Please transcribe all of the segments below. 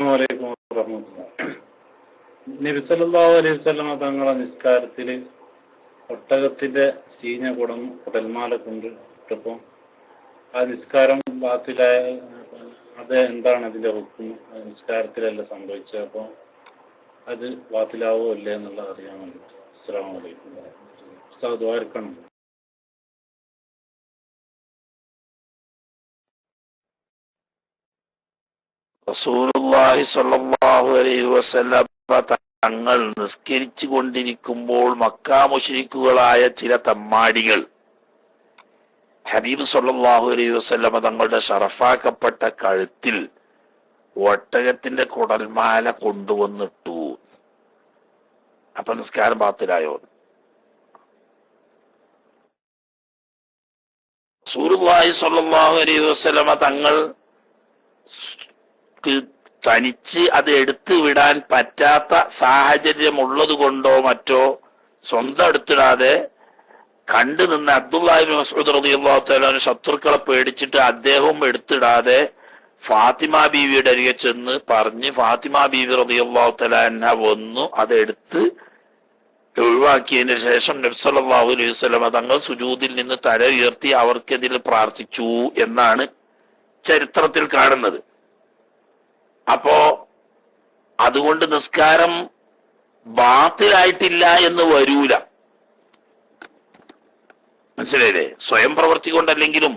വലൈക്കും വറഹ്മത്തുള്ളാഹി. നബി സല്ലല്ലാഹു അലൈഹി വസല്ലമ തങ്ങളെ നിസ്കാരത്തില് ഒട്ടകത്തിന്റെ ചീഞ്ഞ കുടൽമാല കൊണ്ട് ഇട്ടപ്പോൾ ആ നിസ്കാരം ബാത്തിലായ അത് എന്താണ് അതിന്റെ ഹുക്ം? നിസ്കാരത്തിലല്ല സംഭവിച്ചത്, അപ്പോൾ അത് ബാത്തിലാവോ അല്ലേ എന്നുള്ളത് അറിയാൻ വേണ്ടിയിട്ട്. അസ്സലാമു അലൈക്കും വറഹ്മത്തുള്ളാഹി. ദ്വാരക്കണം. റസൂലുള്ളാഹി സ്വല്ലല്ലാഹു അലൈഹി വസല്ലം തങ്ങൾ നിസ്കരിച്ചു കൊണ്ടിരിക്കുമ്പോൾ മക്കാ മുശ്രിക്കുകളായ ചില തമ്മാടികൾ ഹബീബ് സ്വല്ലല്ലാഹു അലൈഹി വസല്ലം തങ്ങളുടെ ഷറഫാക്കപ്പെട്ട കഴുത്തിൽ ഒട്ടകത്തിന്റെ കുടൽമാല കൊണ്ടുവന്നിട്ടു. അപ്പൊ നിസ്കാരം ബാത്തിലായോ? റസൂലുള്ളാഹി സ്വല്ലല്ലാഹു അലൈഹി വസല്ലം തങ്ങൾ തനിച്ച് അത് എടുത്തു വിടാൻ പറ്റാത്ത സാഹചര്യം ഉള്ളത് കൊണ്ടോ മറ്റോ സ്വന്തം എടുത്തിടാതെ കണ്ടു നിന്ന് അബ്ദുല്ലാഹി ഇബ്നു മസ്ഊദ് റളിയല്ലാഹു തആല ശത്രുക്കളെ പേടിച്ചിട്ട് അദ്ദേഹവും എടുത്തിടാതെ ഫാത്തിമ ബീവിയുടെ അരികെ ചെന്ന് പറഞ്ഞ് ഫാത്തിമ ബീവി റളിയല്ലാഹു തആല അൻഹ വന്നു അതെടുത്ത് ഒഴിവാക്കിയതിന് ശേഷം നബി സല്ലല്ലാഹു അലൈഹി വസല്ലം തങ്ങൾ സുജൂദിൽ നിന്ന് തല ഉയർത്തി അവർക്കെതിരെ പ്രാർത്ഥിച്ചു എന്നാണ് ചരിത്രത്തിൽ കാണുന്നത്. അപ്പോ അതുകൊണ്ട് നിസ്കാരം ബാത്തിലായിട്ടില്ല എന്ന് വരൂല. മനസ്സിലായില്ലേ? സ്വയം പ്രവൃത്തി കൊണ്ടല്ലെങ്കിലും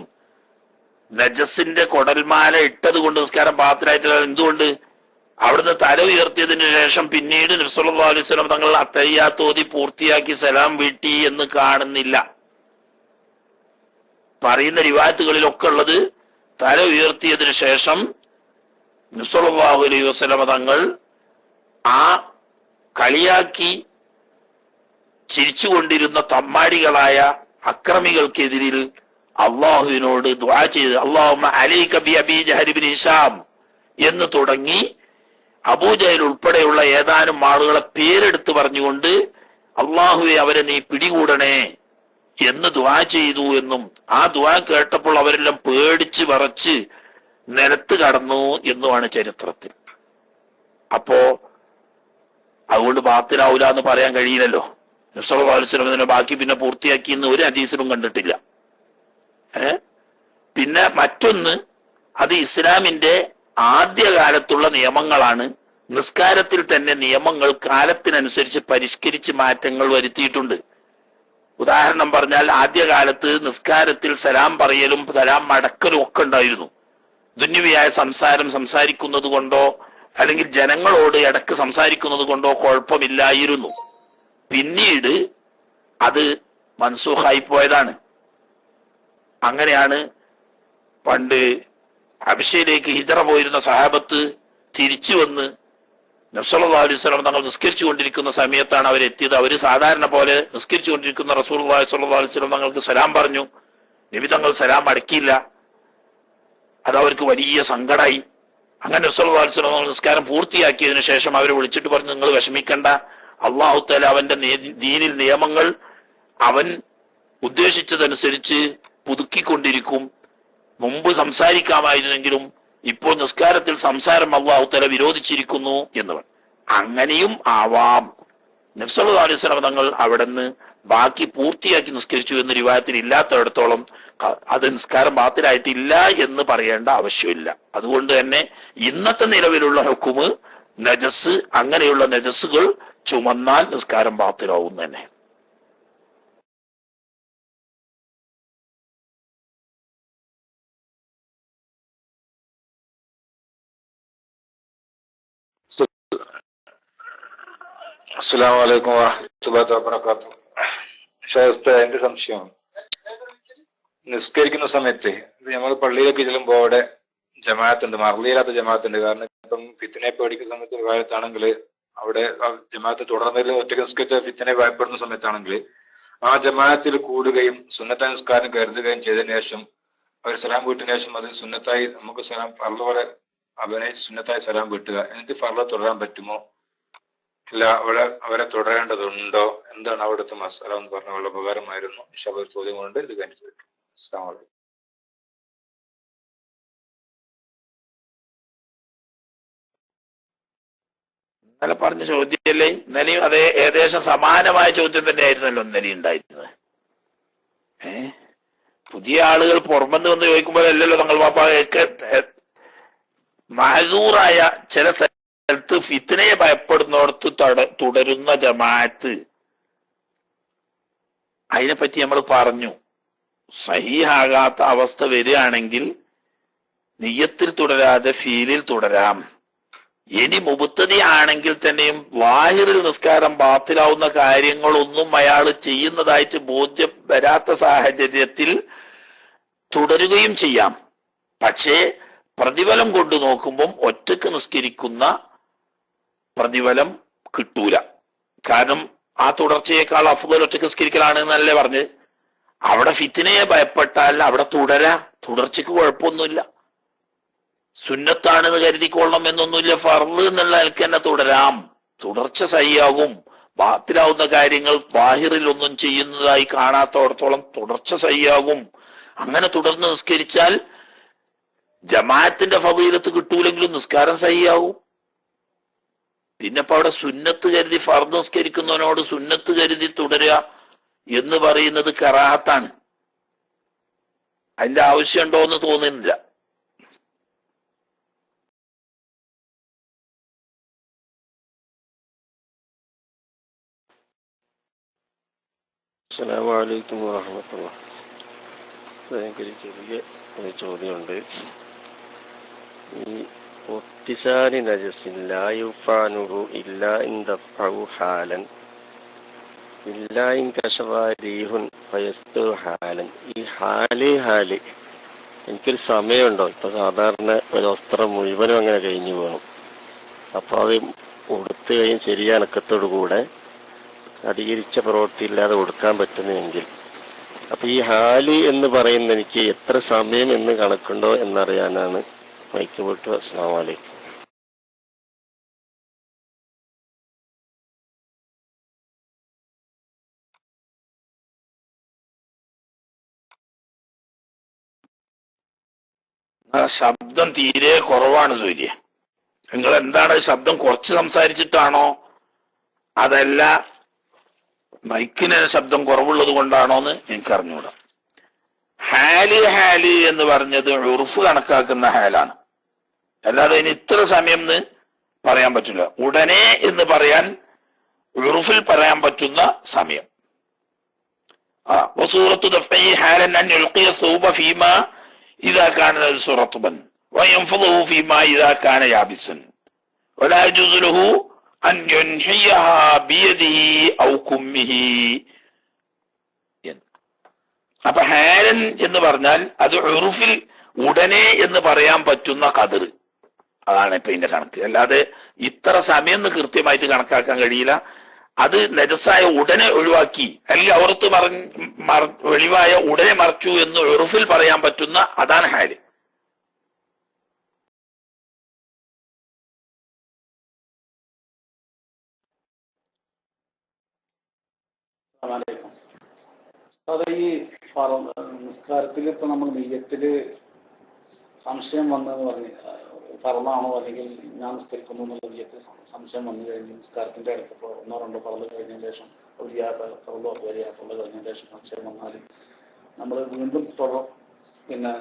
നജസിന്റെ കൊടൽമാല ഇട്ടത് കൊണ്ട് നിസ്കാരം ബാത്തിലായിട്ടില്ല. എന്തുകൊണ്ട്? അവിടുന്ന് തല ഉയർത്തിയതിനു ശേഷം പിന്നീട് നബി സല്ലല്ലാഹു അലൈഹി വസല്ലം തങ്ങൾ അത്തഹിയ്യാത്ത് ഓതി പൂർത്തിയാക്കി സലാം വീട്ടി എന്ന് കാണുന്നില്ല. പറയുന്ന റിവായത്തുകളിലൊക്കെ ഉള്ളത് തല ഉയർത്തിയതിനു ശേഷം നബി സല്ലല്ലാഹു അലൈഹി വസല്ലം തങ്ങൾ ആ കളിയാക്കി ചിരിച്ചുകൊണ്ടിരുന്ന തമ്മാടികളായ അക്രമികൾക്കെതിരിൽ അള്ളാഹുവിനോട് ദുആ ചെയ്ത് അല്ലാഹുമ്മ അലൈക ബി അബീ ജഹൽ ഇബ്നു ഹിശാം എന്ന് തുടങ്ങി അബൂജഹൽ ഉൾപ്പെടെയുള്ള ഏതാനും ആളുകളെ പേരെടുത്ത് പറഞ്ഞുകൊണ്ട് അള്ളാഹുവെ അവരെ നീ പിടികൂടണേ എന്ന് ദുആ ചെയ്തു എന്നും ആ ദുആ കേട്ടപ്പോൾ അവരെല്ലാം പേടിച്ച് വിറച്ച് നിലത്ത് കടന്നു എന്നുമാണ് ചരിത്രത്തിൽ. അപ്പോ അതുകൊണ്ട് ബാത്തിലാവൂല എന്ന് പറയാൻ കഴിയില്ലല്ലോ. നബി സല്ലല്ലാഹു അലൈഹി വസല്ലം ബാക്കി പിന്നെ പൂർത്തിയാക്കി എന്ന് ഒരു ഹദീസിലും കണ്ടിട്ടില്ല. പിന്നെ മറ്റൊന്ന്, അത് ഇസ്ലാമിന്റെ ആദ്യകാലത്തുള്ള നിയമങ്ങളാണ്. നിസ്കാരത്തിൽ തന്നെ നിയമങ്ങൾ കാലത്തിനനുസരിച്ച് പരിഷ്കരിച്ച് മാറ്റങ്ങൾ വരുത്തിയിട്ടുണ്ട്. ഉദാഹരണം പറഞ്ഞാൽ ആദ്യകാലത്ത് നിസ്കാരത്തിൽ സലാം പറയലും സലാം മടക്കലും ഒക്കെ ഉണ്ടായിരുന്നു. ദുന്യവിയായ സംസാരിക്കുന്നത് കൊണ്ടോ അല്ലെങ്കിൽ ജനങ്ങളോട് ഇടക്ക് സംസാരിക്കുന്നത് കൊണ്ടോ കുഴപ്പമില്ലായിരുന്നു. പിന്നീട് അത് മൻസൂഖായി പോയതാണ്. അങ്ങനെയാണ് പണ്ട് ഹബശയിലേക്ക് ഹിജറ പോയിരുന്ന സഹാബത്ത് തിരിച്ചു വന്ന് നബി സല്ലല്ലാഹു അലൈഹി വസല്ലം തങ്ങൾ നിസ്കരിച്ചു കൊണ്ടിരിക്കുന്ന സമയത്താണ് അവരെത്തിയത്. അവര് സാധാരണ പോലെ നിസ്കരിച്ചു കൊണ്ടിരിക്കുന്ന റസൂലുള്ളാഹി സ്വല്ലല്ലാഹു അലൈഹി വസല്ലം തങ്ങൾക്ക് സലാം പറഞ്ഞു. നബി തങ്ങൾ സലാം അടക്കിയില്ല. അത് അവർക്ക് വലിയ സങ്കടമായി. അങ്ങനെ നബി സല്ലല്ലാഹു അലൈഹി വസല്ലം നിസ്കാരം പൂർത്തിയാക്കിയതിനു ശേഷം അവരെ വിളിച്ചിട്ട് പറഞ്ഞു, നിങ്ങൾ വിഷമിക്കണ്ട, അല്ലാഹു തആല അവന്റെ ദീനിൽ നിയമങ്ങൾ അവൻ ഉദ്ദേശിച്ചതനുസരിച്ച് പുതുക്കിക്കൊണ്ടിരിക്കും. മുമ്പ് സംസാരിക്കാമായിരുന്നെങ്കിലും ഇപ്പോൾ നിസ്കാരത്തിൽ സംസാരം അല്ലാഹു തആല വിരോധിച്ചിരിക്കുന്നു എന്ന് പറഞ്ഞു. അങ്ങനെയും ആവാം. നബി സല്ലല്ലാഹു അലൈഹി വസല്ലം തങ്ങൾ അവിടുന്ന് ബാക്കി പൂർത്തിയാക്കി നിസ്കരിച്ചു എന്ന് റിവായത്തിൽ ഇല്ലാത്തടത്തോളം അത് നിസ്കാരം ബാത്തിലായിട്ടില്ല എന്ന് പറയേണ്ട ആവശ്യമില്ല. അതുകൊണ്ട് തന്നെ ഇന്നത്തെ നിലവിലുള്ള ഹുക്കുമ് നജസ്, അങ്ങനെയുള്ള നജസുകൾ ചുമന്നാൽ നിസ്കാരം ബാത്തിലാവും തന്നെ. അസ്സലാമു അലൈക്കും വറഹ്മത്തുള്ളാഹി വബറകാതുഹു. എന്റെ സംശയം, നിസ്കരിക്കുന്ന സമയത്ത് നമ്മൾ പള്ളിയിലേക്ക് ചെല്ലുമ്പോൾ അവിടെ ജമാഅത്തുണ്ട്, മറലിയില്ലാത്ത ജമാഅത്തുണ്ട്. കാരണം ഇപ്പം ഫിത്തിനെ പേടിക്കുന്ന സമയത്ത് വിവാഹത്താണെങ്കിൽ അവിടെ ജമാഅത്ത് തുടർന്നതിൽ ഒറ്റയ്ക്ക് നിസ്കരിച്ച ഫിത്തിനെ ഭയപ്പെടുന്ന സമയത്താണെങ്കിൽ ആ ജമാഅത്തിൽ കൂടുകയും സുന്നത്തായ നിസ്കാരം കരുതുകയും ചെയ്തതിനു ശേഷം അവർ സലാം വീട്ടിന് ശേഷം അത് സുന്നത്തായി നമുക്ക് സലാം ഫർള് പോലെ അഭിനയിച്ച് സുന്നത്തായി സലാം വീട്ടുക, എന്നിട്ട് ഫർള് തുടരാൻ പറ്റുമോ ഇല്ല അവരെ തുടരേണ്ടതുണ്ടോ? എന്താണ് അവിടുത്തെ മസാല എന്ന് പറഞ്ഞ വളരെ ഉപകാരമായിരുന്നു. ഒരു ചോദ്യം കൊണ്ട് ഇത് കഴിഞ്ഞു. അസ്സലാമു അലൈക്കും. ഇന്നലെ പറഞ്ഞ ചോദ്യമല്ലേ? ഇന്നലെയും അതേ ഏകദേശം സമാനമായ ചോദ്യം തന്നെയായിരുന്നല്ലോ ഇന്നലെയും ഉണ്ടായിരുന്നത്. പുതിയ ആളുകൾ പുറമെന്ന് വന്ന് ചോദിക്കുമ്പോഴല്ലല്ലോ തങ്ങൾ പാപ്പ മഹദൂറായ ചില സ്ഥലത്ത് ഫിത്നയെ ഭയപ്പെടുന്നിടത്ത് തുടരുന്ന ജമാഅത്ത്, അതിനെപ്പറ്റി നമ്മൾ പറഞ്ഞു. സഹീഹാകാത്ത അവസ്ഥ വരികയാണെങ്കിൽ നിയ്യത്തിൽ തുടരാതെ ഫീലിൽ തുടരാം. ഇനി മുബത്തദി ആണെങ്കിൽ തന്നെയും ലാഹിറിൽ നിസ്കാരം ബാത്തിലാവുന്ന കാര്യങ്ങളൊന്നും അയാൾ ചെയ്യുന്നതായിട്ട് ബോധ്യം വരാത്ത സാഹചര്യത്തിൽ തുടരുകയും ചെയ്യാം. പക്ഷേ പ്രതിഫലം കൊണ്ട് നോക്കുമ്പം ഒറ്റക്ക് നിസ്കരിക്കുന്ന പ്രതിഫലം കിട്ടൂല. കാരണം ആ തുടർച്ചയേക്കാൾ അഫ്ദൽ ഒറ്റക്ക് നിസ്കരിക്കലാണ് എന്നല്ലേ പറഞ്ഞ്. അവിടെ ഫിത്നയെ ഭയപ്പെട്ടാൽ അവിടെ തുടർച്ചയ്ക്ക് കുഴപ്പമൊന്നുമില്ല. സുന്നത്താണെന്ന് കരുതിക്കൊള്ളണം എന്നൊന്നുമില്ല. ഫർള് എന്നുള്ള നിലക്ക് തന്നെ തുടരാം. തുടർച്ച സഹിയാകും. ബാത്തിലാവുന്ന കാര്യങ്ങൾ ബാഹിറിൽ ഒന്നും ചെയ്യുന്നതായി കാണാത്തോടത്തോളം തുടർച്ച സഹിയാകും. അങ്ങനെ തുടർന്ന് നിസ്കരിച്ചാൽ ജമാഅത്തിന്റെ ഫളീലത്ത് കിട്ടൂലെങ്കിലും നിസ്കാരം സഹിയാവും. പിന്നെ ഇപ്പൊ അവിടെ സുന്നത്ത് കരുതി ഫർദ് നിസ്കരിക്കുന്നവനോട് സുന്നത്ത് കരുതി തുടരുക എന്ന് പറയുന്നത് കറാഹത്താണ്. അതിന്റെ ആവശ്യമുണ്ടോ എന്ന് തോന്നുന്നില്ല. അസ്സലാമു അലൈക്കും വറഹ്മത്തുള്ളാഹി. എനിക്കൊരു ചെറിയ ചോദ്യമുണ്ട്. ഈ ഒത്തിസാരി നജസിൻ ലാ യുഫാനുഹു ഇല്ലാ ഇൻ ദഫഉ ഹാലൻ ഇല്ലാ ഇൻ കശഫ റീഹുൻ ഫയസ്തു ഹാലൻ. ഈ ഹാല് എനിക്കൊരു സമയമുണ്ടോ? ഇപ്പൊ സാധാരണ ഒരു വസ്ത്രം മുഴുവനും അങ്ങനെ കഴിഞ്ഞു പോകണം. അപ്പൊ അത് ഉടുത്ത് കഴിഞ്ഞ് ശരിയ അനക്കത്തോടു കൂടെ അധികരിച്ച പ്രവൃത്തി ഇല്ലാതെ കൊടുക്കാൻ പറ്റുന്നെങ്കിൽ, അപ്പൊ ഈ ഹാല് എന്ന് പറയുന്ന എനിക്ക് എത്ര സമയം എന്ന് കണക്കുണ്ടോ എന്നറിയാനാണ് മൈക്ക് വിട്ടു. അസ്സലാമു അലൈക്കും. ശബ്ദം തീരെ കുറവാണ് സൂര്യ. നിങ്ങൾ എന്താണ് ശബ്ദം കുറച്ച് സംസാരിച്ചിട്ടാണോ അതല്ല മൈക്കിന് ശബ്ദം കുറവുള്ളത് കൊണ്ടാണോ എന്ന് എനിക്കറിഞ്ഞൂടാ. ഹാല് എന്ന് പറഞ്ഞത് ഉറുഫ് കണക്കാക്കുന്ന ഹാലാണ്. അല്ലാതെ ഇനി ഇത്ര സമയം എന്ന് പറയാൻ പറ്റില്ല. ഉടനെ എന്ന് പറയാൻ ഉറുഫിൽ പറയാൻ പറ്റുന്ന സമയം. വസൂറത്തു ദഫഇ ഹാലൻ അൻ യുൽഖിയ സൗബ ഫീമാ ഇദാ കാന റത്ബൻ വയൻഫദഹു ഫീമാ ഇദാ കാന യാബിസൻ വലാ യജൂസു ലഹു അൻ യുൻഹിയഹാ ബിയദിഹി ഔ കുമ്മിഹി. അപ്പൊ ഹാലൻ എന്ന് പറഞ്ഞാൽ അത് ഉറുഫിൽ ഉടനെ എന്ന് പറയാൻ പറ്റുന്ന ഖദർ. അതാണ് ഇപ്പൊ ഇതിന്റെ കണക്ക്. അല്ലാതെ ഇത്ര സമയം എന്ന് കൃത്യമായിട്ട് കണക്കാക്കാൻ കഴിയില്ല. അത് നജസായ ഉടനെ ഒഴിവാക്കി അല്ലെങ്കിൽ ഔറത്ത് വെളിവായ ഉടനെ മറച്ചു എന്ന് ഉറുഫിൽ പറയാൻ പറ്റുന്ന അതാണ് ഹാല്. അത് ഈ നിസ്കാരത്തിൽ ഇപ്പൊ നമ്മൾ നെയ്യത്തില് സംശയം വന്നെന്ന് പറഞ്ഞ് ഫറളാണോ അല്ലെങ്കിൽ ഞാൻ നിസ്കരിക്കുന്നു എന്നുള്ള നെയ്യത്തിൽ സംശയം വന്നു കഴിഞ്ഞ് നിസ്കാരത്തിന്റെ ഇടയ്ക്ക് ഇപ്പോൾ 1-2 ഫറള് കഴിഞ്ഞതിന് ശേഷം ഫറളോ ഫറള് കഴിഞ്ഞതിന് ശേഷം സംശയം വന്നാൽ നമ്മൾ വീണ്ടും പിന്നെ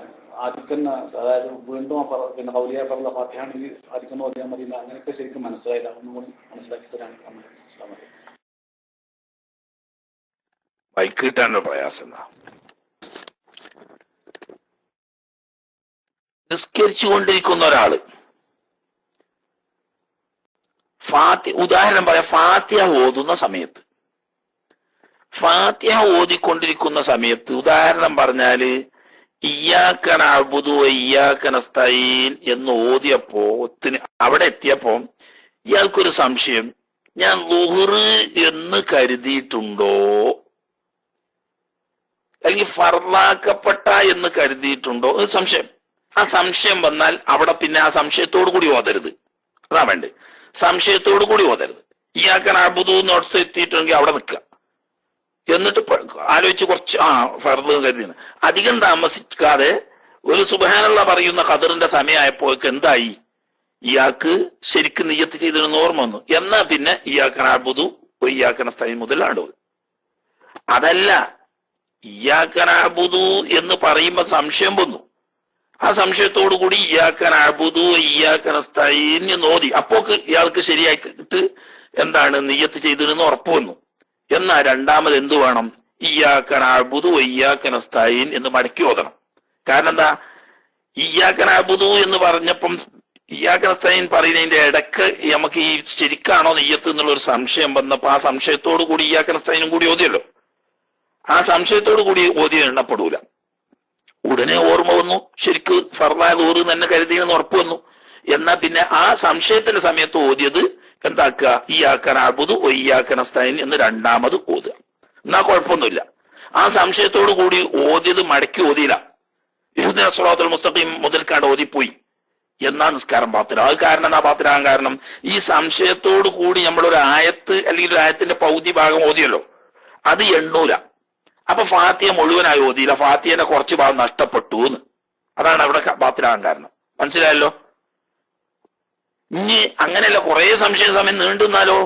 ആദിക്കുന്ന, അതായത് വീണ്ടും പിന്നെ ഔലിയ ഫറള ഫാത്തിഹാണെങ്കിൽ ആദിക്കുന്ന ഓതിയാൽ മതി. അങ്ങനെയൊക്കെ ശരിക്കും മനസ്സിലായില്ല. ഒന്നും കൂടി മനസ്സിലാക്കി തരാണ് മനസ്സിലാവുന്നത്. ബൈക്ക് കിട്ടാനുള്ള പ്രയാസം. നിസ്കരിച്ചു കൊണ്ടിരിക്കുന്ന ഒരാള് ഉദാഹരണം പറയാം, ഫാത്തിഹ ഓതുന്ന സമയത്ത്, ഫാത്തിഹ ഓതിക്കൊണ്ടിരിക്കുന്ന സമയത്ത് ഉദാഹരണം പറഞ്ഞാല് ഇയ്യാക നഅ്ബുദു വ ഇയ്യാക നസ്തഈൻ എന്ന് ഓതിയപ്പോ അവിടെ എത്തിയപ്പോ ഇയാൾക്കൊരു സംശയം, ഞാൻ ളുഹ്ർ എന്ന് കരുതിയിട്ടുണ്ടോ അല്ലെങ്കിൽ ഫർളാക്കപ്പെട്ട എന്ന് കരുതിയിട്ടുണ്ടോ ഒരു സംശയം. ആ സംശയം വന്നാൽ അവിടെ പിന്നെ ആ സംശയത്തോടു കൂടി ഓതരുത്. അതാ വേണ്ടത്. സംശയത്തോടു കൂടി ഓതരുത്. ഇയ്യാക നഅ്ബുദു എന്നോടത്ത് എത്തിയിട്ടുണ്ടെങ്കിൽ അവിടെ നിൽക്കുക. എന്നിട്ട് ആലോചിച്ച് കുറച്ച് ഫർള് കരുതിയാണ്. അധികം താമസിക്കാതെ ഒരു സുബ്ഹാനല്ലാഹ് പറയുന്ന ഖദറിന്റെ സമയമായപ്പോഴേക്ക് എന്തായി, ഇയാൾക്ക് ശരിക്കും നിയ്യത്ത് ചെയ്തിരുന്ന ഓർമ്മ വന്നു. എന്നാ പിന്നെ ഇയാക്കൻ അഅ്ബുദു ഇയ്യാക നസ്തഈൻ മുതൽ ആണ്ടു. അതല്ല, ഇയ്യാക നഅ്ബുദു എന്ന് പറയുമ്പോ സംശയം വന്നു. ആ സംശയത്തോടു കൂടി ഇയ്യാക നഅ്ബുദു ഇയ്യാക നസ്തഈൻ എന്ന് ഓതി. അപ്പോക്ക് ഇയാൾക്ക് ശരിയായിട്ട് എന്താണ് നിയ്യത്ത് ചെയ്തിരുന്ന ഉറപ്പ് വന്നു. എന്നാ രണ്ടാമത് എന്തു വേണം? ഇയ്യാക നഅ്ബുദു ഇയ്യാക നസ്തഈൻ എന്ന് മടക്കി ഓതണം. കാരണം എന്താ? ഇയ്യാക നഅ്ബുദു എന്ന് പറഞ്ഞപ്പം ഇയ്യാക നസ്തഈൻ പറയുന്നതിന്റെ ഇടക്ക് നമുക്ക് ഈ ശരിക്കാണോ നിയ്യത്ത് എന്നുള്ള ഒരു സംശയം വന്നപ്പോ ആ സംശയത്തോടു കൂടി ഇയ്യാക നസ്തഈനും കൂടി ഓതിയല്ലോ. ആ സംശയത്തോടു കൂടി ഓതിയ എണ്ണപ്പെടൂല. ഉടനെ ഓർമ്മ വന്നു, ശരിക്ക് ഫർദായ ദൂറ് തന്നെ കരുതിയെന്ന് ഉറപ്പ് വന്നു. എന്നാ പിന്നെ ആ സംശയത്തിന്റെ സമയത്ത് ഓതിയത് എന്താക്കുക? ഇയ്യാക നഅ്ബുദു ഇയ്യാക നസ്തഈൻ എന്ന് രണ്ടാമത് ഓതുക. എന്നാ കുഴപ്പമൊന്നുമില്ല. ആ സംശയത്തോടു കൂടി ഓതിയത് മടക്കി ഓതിയില്ല. ഇഹ്ദിന സിറാത്തുൽ മുസ്തഖീം മുതൽക്കാണ്ട് ഓതിപ്പോയി. എന്നാ നിസ്കാരം ബാത്തിലാ. അത് കാരണം എന്താ ബാത്തിലാകാൻ കാരണം? ഈ സംശയത്തോടു കൂടി നമ്മളൊരു ആയത്ത് അല്ലെങ്കിൽ ഒരു ആയത്തിന്റെ പൗതി ഭാഗം ഓതിയല്ലോ, അത് എണ്ണൂല. അപ്പൊ ഫാത്തിഹ മുഴുവനായി ഓതിയില്ല, ഫാത്തിഹന്റെ കുറച്ച് ഭാഗം നഷ്ടപ്പെട്ടു എന്ന്. അതാണ് അവിടെ ബാത്തിലാകാൻ കാരണം. മനസ്സിലായല്ലോ? ഇനി അങ്ങനെയല്ല, കുറെ സംശയ സമയം നീണ്ടുന്നാലോ?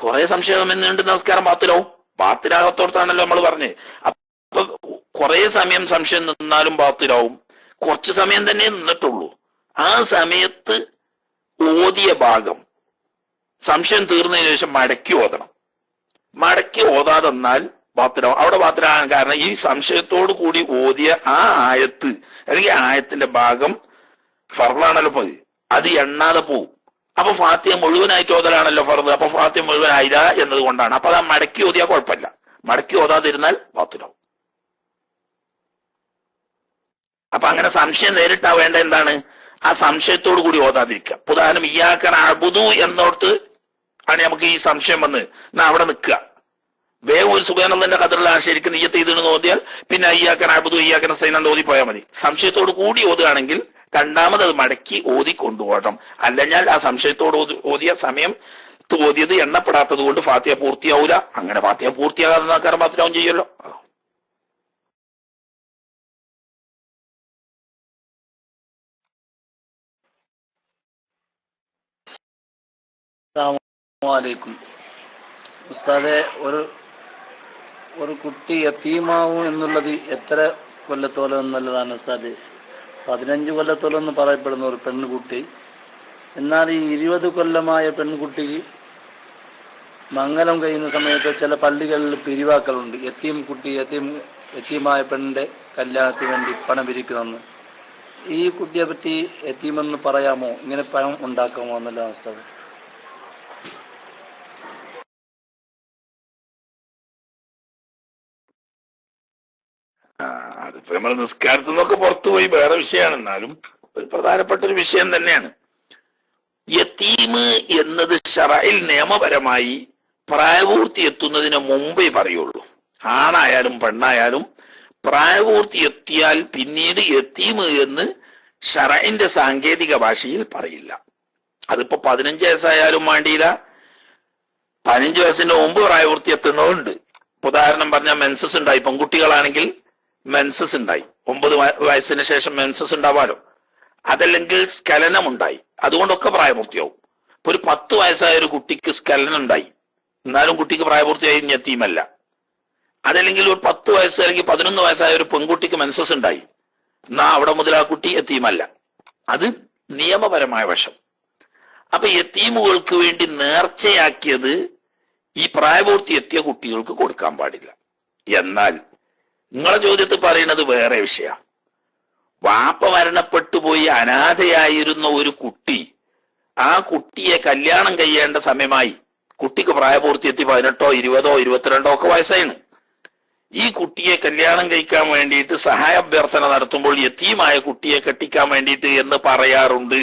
കുറെ സംശയ സമയം നീണ്ടു നമസ്കാരം ബാത്തിലാവും. ബാത്തിലാകത്തോടത്താണല്ലോ നമ്മൾ പറഞ്ഞത്. അപ്പൊ കുറെ സമയം സംശയം നിന്നാലും ബാത്തിലാവും. കുറച്ച് സമയം തന്നെ നിന്നിട്ടുള്ളൂ. ആ സമയത്ത് ഓതിയ ഭാഗം സംശയം തീർന്നതിന് ശേഷം മടക്കി ഓതണം. മടക്കി ഓതാതെന്നാൽ ബാത്തിലാവും. അവിടെ ബാത്തിലാകാൻ കാരണം ഈ സംശയത്തോടു കൂടി ഓതിയ ആ ആയത്ത് അല്ലെങ്കിൽ ആയത്തിന്റെ ഭാഗം ഫർളാണല്ലോ പോയി, അത് എണ്ണാതെ പോവും. അപ്പൊ ഫാത്തിഹ മുഴുവനായിട്ട് ഓതലാണല്ലോ ഫർദ്. അപ്പൊ ഫാത്തിഹ മുഴുവനായില്ല എന്നത് കൊണ്ടാണ്. അപ്പൊ അത് മടക്കി ഓതിയാൽ കുഴപ്പമില്ല. മടക്കി ഓതാതിരുന്നാൽ ബാത്തിലാവും. അപ്പൊ അങ്ങനെ സംശയം നേരിട്ടാ വേണ്ട എന്താണ്? ആ സംശയത്തോടു കൂടി ഓതാതിരിക്കുക. ഉദാഹരണം ഇയ്യാക നഅ്ബുദു എന്നോട്ട് ആണ് നമുക്ക് ഈ സംശയം വന്ന് എന്നാ അവിടെ നിൽക്കുക. വേഗം ഒരു സുബ്ഹാനല്ലാഹിന്റെ ഖദറിൽ ശരിക്കും നിയ്യത്ത് ചെയ്തിട്ട് ഓതിയാൽ പിന്നെ ഇയ്യാക നഅ്ബുദു ഇയ്യാക നസ്തഈൻ എന്ന് ഓതി പോയാൽ മതി. സംശയത്തോടു കൂടി ഓതുകയാണെങ്കിൽ രണ്ടാമത് അത് മടക്കി ഓതി കൊണ്ടുപോകണം. അല്ലെങ്കിൽ ആ സംശയത്തോട് ഓതിയ സമയം ഓതിയത് എണ്ണപ്പെടാത്തത് കൊണ്ട് ഫാത്തിഹ പൂർത്തിയാവൂല. അങ്ങനെ ഫാത്തിഹ പൂർത്തിയാകാതെ നമസ്കാരം ബാത്തിലാവും ചെയ്യുമല്ലോ. അസ്സലാമു ഉസ്താദെ, ഒരു കുട്ടി യതീമാവും എന്നുള്ളത് എത്ര കൊല്ലത്തോളം എന്നുള്ളതാണ് ഉസ്താദ്? 15 കൊല്ലത്തോളം എന്ന് പറയപ്പെടുന്ന ഒരു പെൺകുട്ടി. എന്നാൽ ഈ 20 കൊല്ലമായ പെൺകുട്ടിക്ക് മംഗലം കഴിയുന്ന സമയത്ത് ചില പള്ളികളിൽ പിരിവാക്കലുണ്ട്. യതീമായ പെണ്ണിന്റെ കല്യാണത്തിന് വേണ്ടി പണം പിരിക്കുന്നെന്ന്. ഈ കുട്ടിയെ പറ്റി യതീമെന്ന് പറയാമോ? ഇങ്ങനെ പണം ഉണ്ടാക്കാമോ എന്നല്ല ഉസ്താദ്. അതിപ്പോ നമ്മൾ നിസ്കാരത്തിൽ നിന്നൊക്കെ പുറത്തുപോയി വേറെ വിഷയമാണ്. എന്നാലും ഒരു പ്രധാനപ്പെട്ട ഒരു വിഷയം തന്നെയാണ്. യതീമ് എന്നത് ശറഇൽ നിയമപരമായി പ്രായപൂർത്തി എത്തുന്നതിന് മുമ്പേ പറയുള്ളൂ. ആണായാലും പെണ്ണായാലും പ്രായപൂർത്തി എത്തിയാൽ പിന്നീട് യതീമ് എന്ന് ശറഇന്റെ സാങ്കേതിക ഭാഷയിൽ പറയില്ല. അതിപ്പോ 15 വയസ്സായാലും വേണ്ടിയില്ല, 15 വയസ്സിന്റെ മുമ്പ് പ്രായപൂർത്തി എത്തുന്നതുണ്ട്. ഉദാഹരണം പറഞ്ഞാൽ മെൻസസ് ഉണ്ടായി, പെൺകുട്ടികളാണെങ്കിൽ മെൻസസ് ഉണ്ടായി, 9 വയസ്സിന് ശേഷം മെൻസസ് ഉണ്ടാവാലോ. അതല്ലെങ്കിൽ സ്ഖലനം ഉണ്ടായി, അതുകൊണ്ടൊക്കെ പ്രായപൂർത്തിയാവും. ഇപ്പൊ ഒരു 10 വയസ്സായ ഒരു കുട്ടിക്ക് സ്ഖലനം ഉണ്ടായി, എന്നാലും കുട്ടിക്ക് പ്രായപൂർത്തിയായി യതീമല്ല. അതല്ലെങ്കിൽ ഒരു 10 വയസ്സ് അല്ലെങ്കിൽ 11 വയസ്സായ ഒരു പെൺകുട്ടിക്ക് മെൻസസ് ഉണ്ടായി, എന്നാ അവിടെ മുതൽ ആ കുട്ടി യതീമല്ല. അത് നിയമപരമായ വശം. അപ്പൊ യതീമുകൾക്ക് വേണ്ടി നേർച്ചയാക്കിയത് ഈ പ്രായപൂർത്തി എത്തിയ കുട്ടികൾക്ക് കൊടുക്കാൻ പാടില്ല. എന്നാൽ നിങ്ങളെ ചോദ്യത്തിൽ പറയുന്നത് വേറെ വിഷയം. വാപ്പ മരണപ്പെട്ടു പോയി അനാഥയായിരുന്ന ഒരു കുട്ടി, ആ കുട്ടിയെ കല്യാണം കഴിയേണ്ട സമയമായി. കുട്ടിക്ക് പ്രായപൂർത്തി എത്തി 18, 20, 22 ഒക്കെ വയസ്സാണ്. ഈ കുട്ടിയെ കല്യാണം കഴിക്കാൻ വേണ്ടിയിട്ട് സഹായാഭ്യർത്ഥന നടത്തുമ്പോൾ യതീമായ കുട്ടിയെ കെട്ടിക്കാൻ വേണ്ടിയിട്ട് എന്ന് പറയാറുണ്ട്.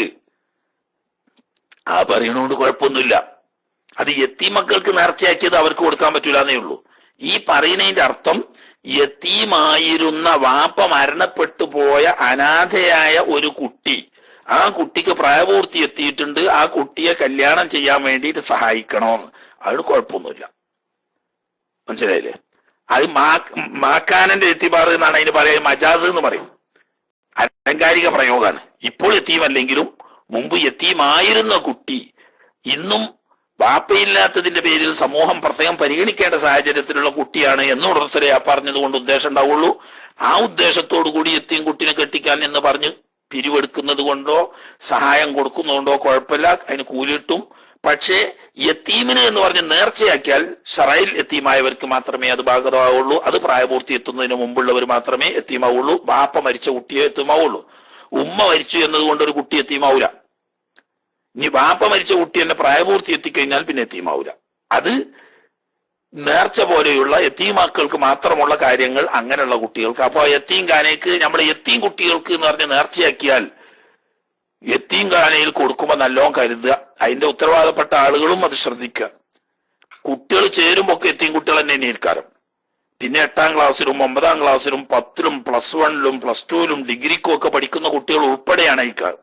ആ പറയണോണ്ട് കുഴപ്പമൊന്നുമില്ല. അത് യതീമക്കൾക്ക് നേർച്ചയാക്കിയത് അവർക്ക് കൊടുക്കാൻ പറ്റൂല എന്നേ ഉള്ളൂ. ഈ പറയുന്നതിന്റെ അർത്ഥം യതീമായിരുന്ന വാപ്പ മരണപ്പെട്ടു പോയ അനാഥയായ ഒരു കുട്ടി, ആ കുട്ടിക്ക് പ്രായപൂർത്തി എത്തിയിട്ടുണ്ട്, ആ കുട്ടിയെ കല്യാണം ചെയ്യാൻ വേണ്ടിയിട്ട് സഹായിക്കണമെന്ന്. അതിന് കുഴപ്പമൊന്നുമില്ല. മനസ്സിലായില്ലേ? അത് മാക്കാനന്റെ എത്തിബാർ എന്നാണ് അതിന് പറയാം. മജാസ് എന്ന് പറയും, അലങ്കാരിക പ്രയോഗമാണ്. ഇപ്പോൾ എത്തീമല്ലെങ്കിലും മുമ്പ് യത്തീമായിരുന്ന കുട്ടി ഇന്നും ബാപ്പയില്ലാത്തതിന്റെ പേരിൽ സമൂഹം പ്രത്യേകം പരിഗണിക്കേണ്ട സാഹചര്യത്തിലുള്ള കുട്ടിയാണ് എന്നുള്ളൊരുത്തരെ ആ പറഞ്ഞത് കൊണ്ട് ഉദ്ദേശം ഉണ്ടാവുള്ളൂ. ആ ഉദ്ദേശത്തോടു കൂടി യത്തീം കുട്ടിനെ കെട്ടിക്കാൻ എന്ന് പറഞ്ഞ് പിരിവെടുക്കുന്നത് കൊണ്ടോ സഹായം കൊടുക്കുന്നതുകൊണ്ടോ കുഴപ്പമില്ല, അതിന് കൂലിയിട്ടും. പക്ഷേ യത്തീമിന് എന്ന് പറഞ്ഞ് നേർച്ചയാക്കിയാൽ ശറയിൽ യത്തീമായവർക്ക് മാത്രമേ അത് ബാധകമാവുള്ളൂ. അത് പ്രായപൂർത്തി എത്തുന്നതിന് മുമ്പുള്ളവർ മാത്രമേ യത്തീമാവുള്ളൂ. ബാപ്പ മരിച്ച കുട്ടിയെ യത്തീമാവുള്ളൂ. ഉമ്മ മരിച്ചു എന്നതുകൊണ്ട് ഒരു കുട്ടി യത്തീമാവൂല. ഇനി ബാപ്പ മരിച്ച കുട്ടി തന്നെ പ്രായപൂർത്തി എത്തിക്കഴിഞ്ഞാൽ പിന്നെ യത്തീമാവൂല. അത് നേർച്ച പോലെയുള്ള യത്തീമാക്കൾക്ക് മാത്രമുള്ള കാര്യങ്ങൾ അങ്ങനെയുള്ള കുട്ടികൾക്ക്. അപ്പൊ യത്തീം ഖാനയ്ക്ക് നമ്മൾ യത്തീം കുട്ടികൾക്ക് എന്ന് പറഞ്ഞ് നേർച്ചയാക്കിയാൽ യത്തീം ഖാനയിൽ കൊടുക്കുമ്പോൾ നല്ലോണം കരുതുക. അതിന്റെ ഉത്തരവാദപ്പെട്ട ആളുകളും അത് ശ്രദ്ധിക്കുക. കുട്ടികൾ ചേരുമ്പോ ഒക്കെ യത്തീം കുട്ടികൾ തന്നെ ഇരിക്കാരം. പിന്നെ 8ാം ക്ലാസ്സിലും 9ാം ക്ലാസ്സിലും 10ലും +1ലും +2ലും ഡിഗ്രിക്കും ഒക്കെ പഠിക്കുന്ന കുട്ടികൾ ഉൾപ്പെടെയാണ് അയക്കാറ്.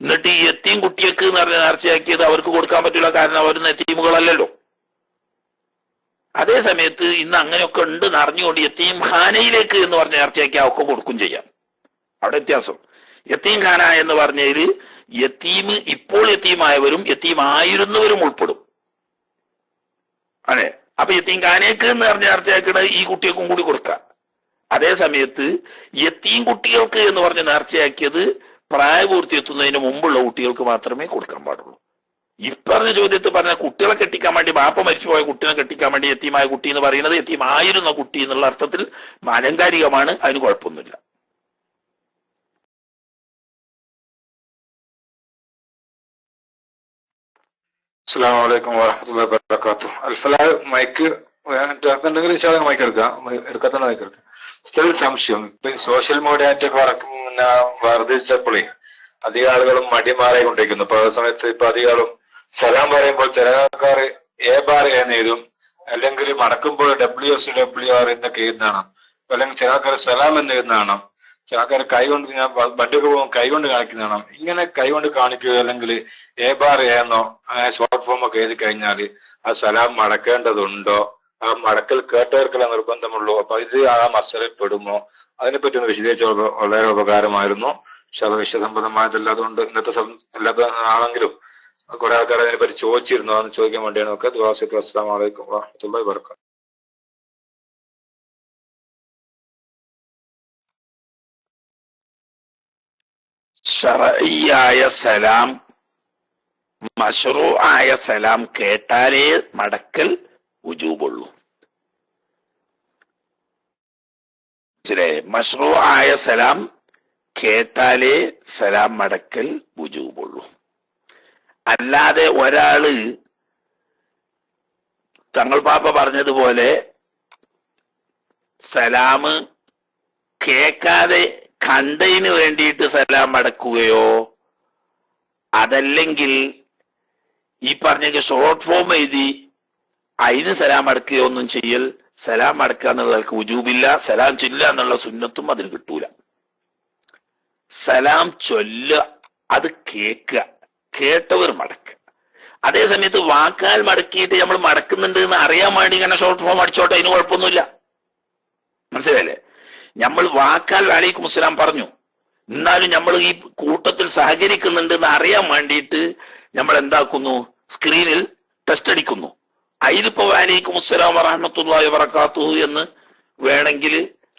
എന്നിട്ട് ഈ യത്തീം കുട്ടികൾക്ക് എന്ന് പറഞ്ഞ് നേർച്ചയാക്കിയത് അവർക്ക് കൊടുക്കാൻ പറ്റില്ല, കാരണം അവർ യത്തീമുകളല്ലല്ലോ. അതേ സമയത്ത് ഇന്ന് അങ്ങനെയൊക്കെ ഉണ്ട് അറിഞ്ഞുകൊണ്ട് യത്തീം ഖാനയിലേക്ക് എന്ന് പറഞ്ഞ് നേർച്ചയാക്കിയാൽ ഒക്കെ കൊടുക്കും ചെയ്യാം. അവിടെ വ്യത്യാസം. യത്തീം ഖാന എന്ന് പറഞ്ഞതിൽ യത്തീം ഇപ്പോൾ യത്തീമായവരും യത്തീമായിരുന്നവരും ഉൾപ്പെടും. അതെ. അപ്പൊ യത്തീം ഖാനയ്ക്ക് എന്ന് പറഞ്ഞ് നേർച്ചയാക്കുന്നത് ഈ കുട്ടികൾക്കും കൂടി കൊടുക്കാം. അതേ സമയത്ത് യത്തീം കുട്ടികൾക്ക് എന്ന് പറഞ്ഞ് നേർച്ചയാക്കിയത് പ്രായപൂർത്തി എത്തുന്നതിന് മുമ്പുള്ള കുട്ടികൾക്ക് മാത്രമേ കൊടുക്കാൻ പാടുള്ളൂ. ഈ പറഞ്ഞ ചോദ്യത്തിൽ പറഞ്ഞ കുട്ടികളെ കെട്ടിക്കാൻ വേണ്ടി ബാപ്പ മരിച്ചുപോയ കുട്ടിനെ കെട്ടിക്കാൻ വേണ്ടി യത്തീമായ കുട്ടി എന്ന് പറയുന്നത് യത്തീമായിരുന്ന കുട്ടി എന്നുള്ള അർത്ഥത്തിൽ അലങ്കാരികമാണ്, അതിന് കുഴപ്പമൊന്നുമില്ല. അസ്സലാമു അലൈക്കും വറഹ്മത്തുള്ളാഹി വബറകാതുഹു. അൽഫലാഹ് മൈക്ക് ഉണ്ടെങ്കിൽ മൈക്ക് എടുക്കാത്ത മൈക്ക് എടുക്കാം. സ്ഥലം സംശയം ഇപ്പൊ സോഷ്യൽ മീഡിയ വർദ്ധിച്ചപ്പോഴേ അധികം ആളുകളും മടിമാറിക്കൊണ്ടിരിക്കുന്നു. ഇപ്പൊ ആ സമയത്ത് ഇപ്പൊ അധികം സലാം പറയുമ്പോൾ ചില ആൾക്കാർ A എന്ന് എഴുതും, അല്ലെങ്കിൽ മടക്കുമ്പോൾ WSWR എന്നൊക്കെ എഴുതുന്നതാണ്. അല്ലെങ്കിൽ ചില ആൾക്കാർ സലാം എന്ന് എഴുതുന്നതാണ്. ചില ആൾക്കാർ കൈകൊണ്ട് ഞാൻ വണ്ടിയൊക്കെ പോകുമ്പോൾ കൈകൊണ്ട് കാണിക്കുന്നതാണ്. ഇങ്ങനെ കൈകൊണ്ട് കാണിക്കുക അല്ലെങ്കിൽ A എന്നോ അങ്ങനെ ഷോർട്ട് ഫോം ഒക്കെ എഴുതി കഴിഞ്ഞാൽ ആ സലാം മടക്കേണ്ടതുണ്ടോ? ആ മടക്കൽ കേട്ടവർക്കുള്ള നിർബന്ധമുള്ളൂ. അപ്പൊ ഇത് ആ മസലയിൽ പെടുമോ? അതിനെപ്പറ്റി ഒന്ന് വിശദീകരിച്ച വളരെ ഉപകാരമായിരുന്നു. പക്ഷെ അത് വിഷയസംബന്ധമായതല്ലാതുകൊണ്ട് ഇന്നത്തെ അല്ലാത്ത ആണെങ്കിലും കുറെ ആൾക്കാർ അതിനെപ്പറ്റി ചോദിച്ചിരുന്നു. അതൊന്ന് ചോദിക്കാൻ വേണ്ടിയാണ് ഒക്കെ. അസ്സലാമു അലൈക്കും വറഹ്മത്തുള്ളാഹി വബറകാതുഹു. ശറഈയായ സലാം, മശ്റൂആയ സലാം കേട്ടാലേ മടക്കൽ വുജൂബുള്ളൂ. മനസ്സിലായേ? മശ്റൂആയ സലാം കേട്ടാലേ സലാം മടക്കൽ വുജൂബുള്ളൂ. അല്ലാതെ ഒരാള് തങ്ങൾ പാപ്പ പറഞ്ഞതുപോലെ സലാം കേൾക്കാതെ കണ്ടതിന് വേണ്ടിയിട്ട് സലാം മടക്കുകയോ അതല്ലെങ്കിൽ ഈ പറഞ്ഞ ഷോർട്ട് ഫോം എഴുതി അതിന് സലാം അടക്കുകയോ ഒന്നും ചെയ്യൽ സലാം അടക്കുക എന്നുള്ളവർക്ക് വുജൂബില്ല. സലാം ചൊല്ലുക എന്നുള്ള സുന്നത്തും അതിന് കിട്ടൂല. സലാം ചൊല്ലുക, അത് കേൾക്കുക, കേട്ടവർ മടക്കുക. അതേ സമയത്ത് വാക്കാൽ മടക്കിയിട്ട് നമ്മൾ മടക്കുന്നുണ്ട് എന്ന് അറിയാൻ വേണ്ടി ഇങ്ങനെ ഷോർട്ട് ഫോം അടിച്ചോട്ടെ, അതിന് കുഴപ്പമൊന്നുമില്ല. മനസ്സിലായില്ലേ? നമ്മൾ വാക്കാൽ വലൈക്കും അസ്സലാം പറഞ്ഞു, എന്നാലും നമ്മൾ ഈ കൂട്ടത്തിൽ സഹകരിക്കുന്നുണ്ട് എന്ന് അറിയാൻ വേണ്ടിയിട്ട് നമ്മൾ എന്താക്കുന്നു, സ്ക്രീനിൽ ടെസ്റ്റ് അടിക്കുന്നു. അതിലിപ്പോ വലൈക്കും അസ്സലാം വറഹ്മത്തുള്ളാഹി വബറകാതുഹു എന്ന് വേണമെങ്കിൽ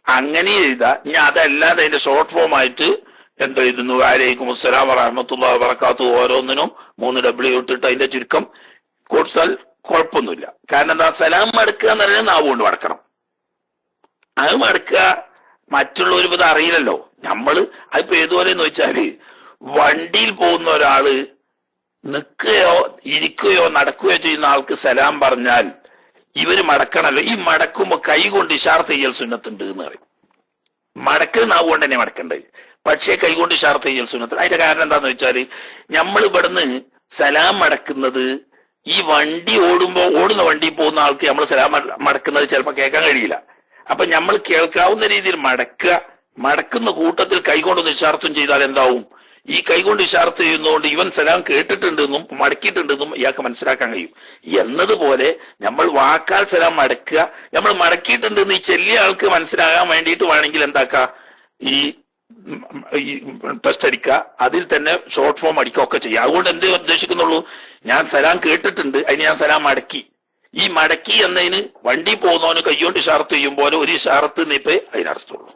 അങ്ങനെ എഴുതാ. ഇനി അതല്ലാതെ അതിന്റെ ഷോർട്ട് ഫോം ആയിട്ട് എന്തെഴുതുന്നു, വലൈക്കും അസ്സലാം വറഹ്മത്തുള്ളാഹി വബറകാതുഹു ഓരോന്നിനും 3W ഇട്ടിട്ട് അതിന്റെ ചുരുക്കം കൊടുത്താൽ കുഴപ്പമൊന്നുമില്ല. കാരണം എന്താ, സലാം മടക്കുക എന്ന് പറഞ്ഞാൽ നാവ് കൊണ്ട് മടക്കണം. അത് മടക്കുക മറ്റുള്ളവർ ഇത് അറിയില്ലല്ലോ. നമ്മള് അതിപ്പോ ഏതുപോലെ എന്ന് വെച്ചാല് വണ്ടിയിൽ പോകുന്ന ഒരാള് നിൽക്കുകയോ ഇരിക്കുകയോ നടക്കുകയോ ചെയ്യുന്ന ആൾക്ക് സലാം പറഞ്ഞാൽ ഇവര് മടക്കണല്ലോ. ഈ മടക്കുമ്പോ കൈ കൊണ്ട് ഇഷാർത്ത് ചെയ്യൽ സുന്നത്തുണ്ട് എന്ന് പറയും. മടക്കൽ നാവ് കൊണ്ട് തന്നെ മടക്കണ്ടത്, പക്ഷേ കൈകൊണ്ട് ഇഷാർത്ത് ചെയ്യൽ സുന്നത്തുണ്ട്. അതിന്റെ കാരണം എന്താന്ന് വെച്ചാല് നമ്മൾ ഇവിടുന്ന് സലാം മടക്കുന്നത് ഈ വണ്ടി ഓടുന്ന വണ്ടിയിൽ പോകുന്ന ആൾക്ക് നമ്മൾ സലാം മടക്കുന്നത് ചിലപ്പോൾ കേൾക്കാൻ കഴിയില്ല. അപ്പൊ നമ്മൾ കേൾക്കാവുന്ന രീതിയിൽ മടക്കുന്ന കൂട്ടത്തിൽ കൈകൊണ്ടൊന്ന് ഇഷാർത്തും ചെയ്താൽ എന്താവും, ഈ കൈകൊണ്ട് ഇഷാർത്ത് ചെയ്യുന്നതുകൊണ്ട് ഇവൻ സലാം കേട്ടിട്ടുണ്ടെന്നും മടക്കിയിട്ടുണ്ടെന്നും ഇയാൾക്ക് മനസ്സിലാക്കാൻ കഴിയും. എന്നതുപോലെ നമ്മൾ വാക്കാൽ സലാം മടക്കുക, നമ്മൾ മടക്കിയിട്ടുണ്ടെന്ന് ഈ ചെല്ലിയ ആൾക്ക് മനസ്സിലാകാൻ വേണ്ടിയിട്ട് വേണമെങ്കിൽ എന്താക്കുക, ഈ ടെസ്റ്റ് അടിക്കുക, അതിൽ തന്നെ ഷോർട്ട് ഫോം അടിക്കുക ഒക്കെ ചെയ്യുക. അതുകൊണ്ട് എന്തേ ഉദ്ദേശിക്കുന്നുള്ളൂ, ഞാൻ സലാം കേട്ടിട്ടുണ്ട്, അതിന് ഞാൻ സലാം മടക്കി. ഈ മടക്കി എന്നതിന് വണ്ടി പോകുന്നവന് കയ്യോണ്ട് ഇഷാറത്ത് ചെയ്യും പോലെ ഒരു ഇഷാറത്ത് നീപ്പേ അതിനർത്ഥമുള്ളൂ.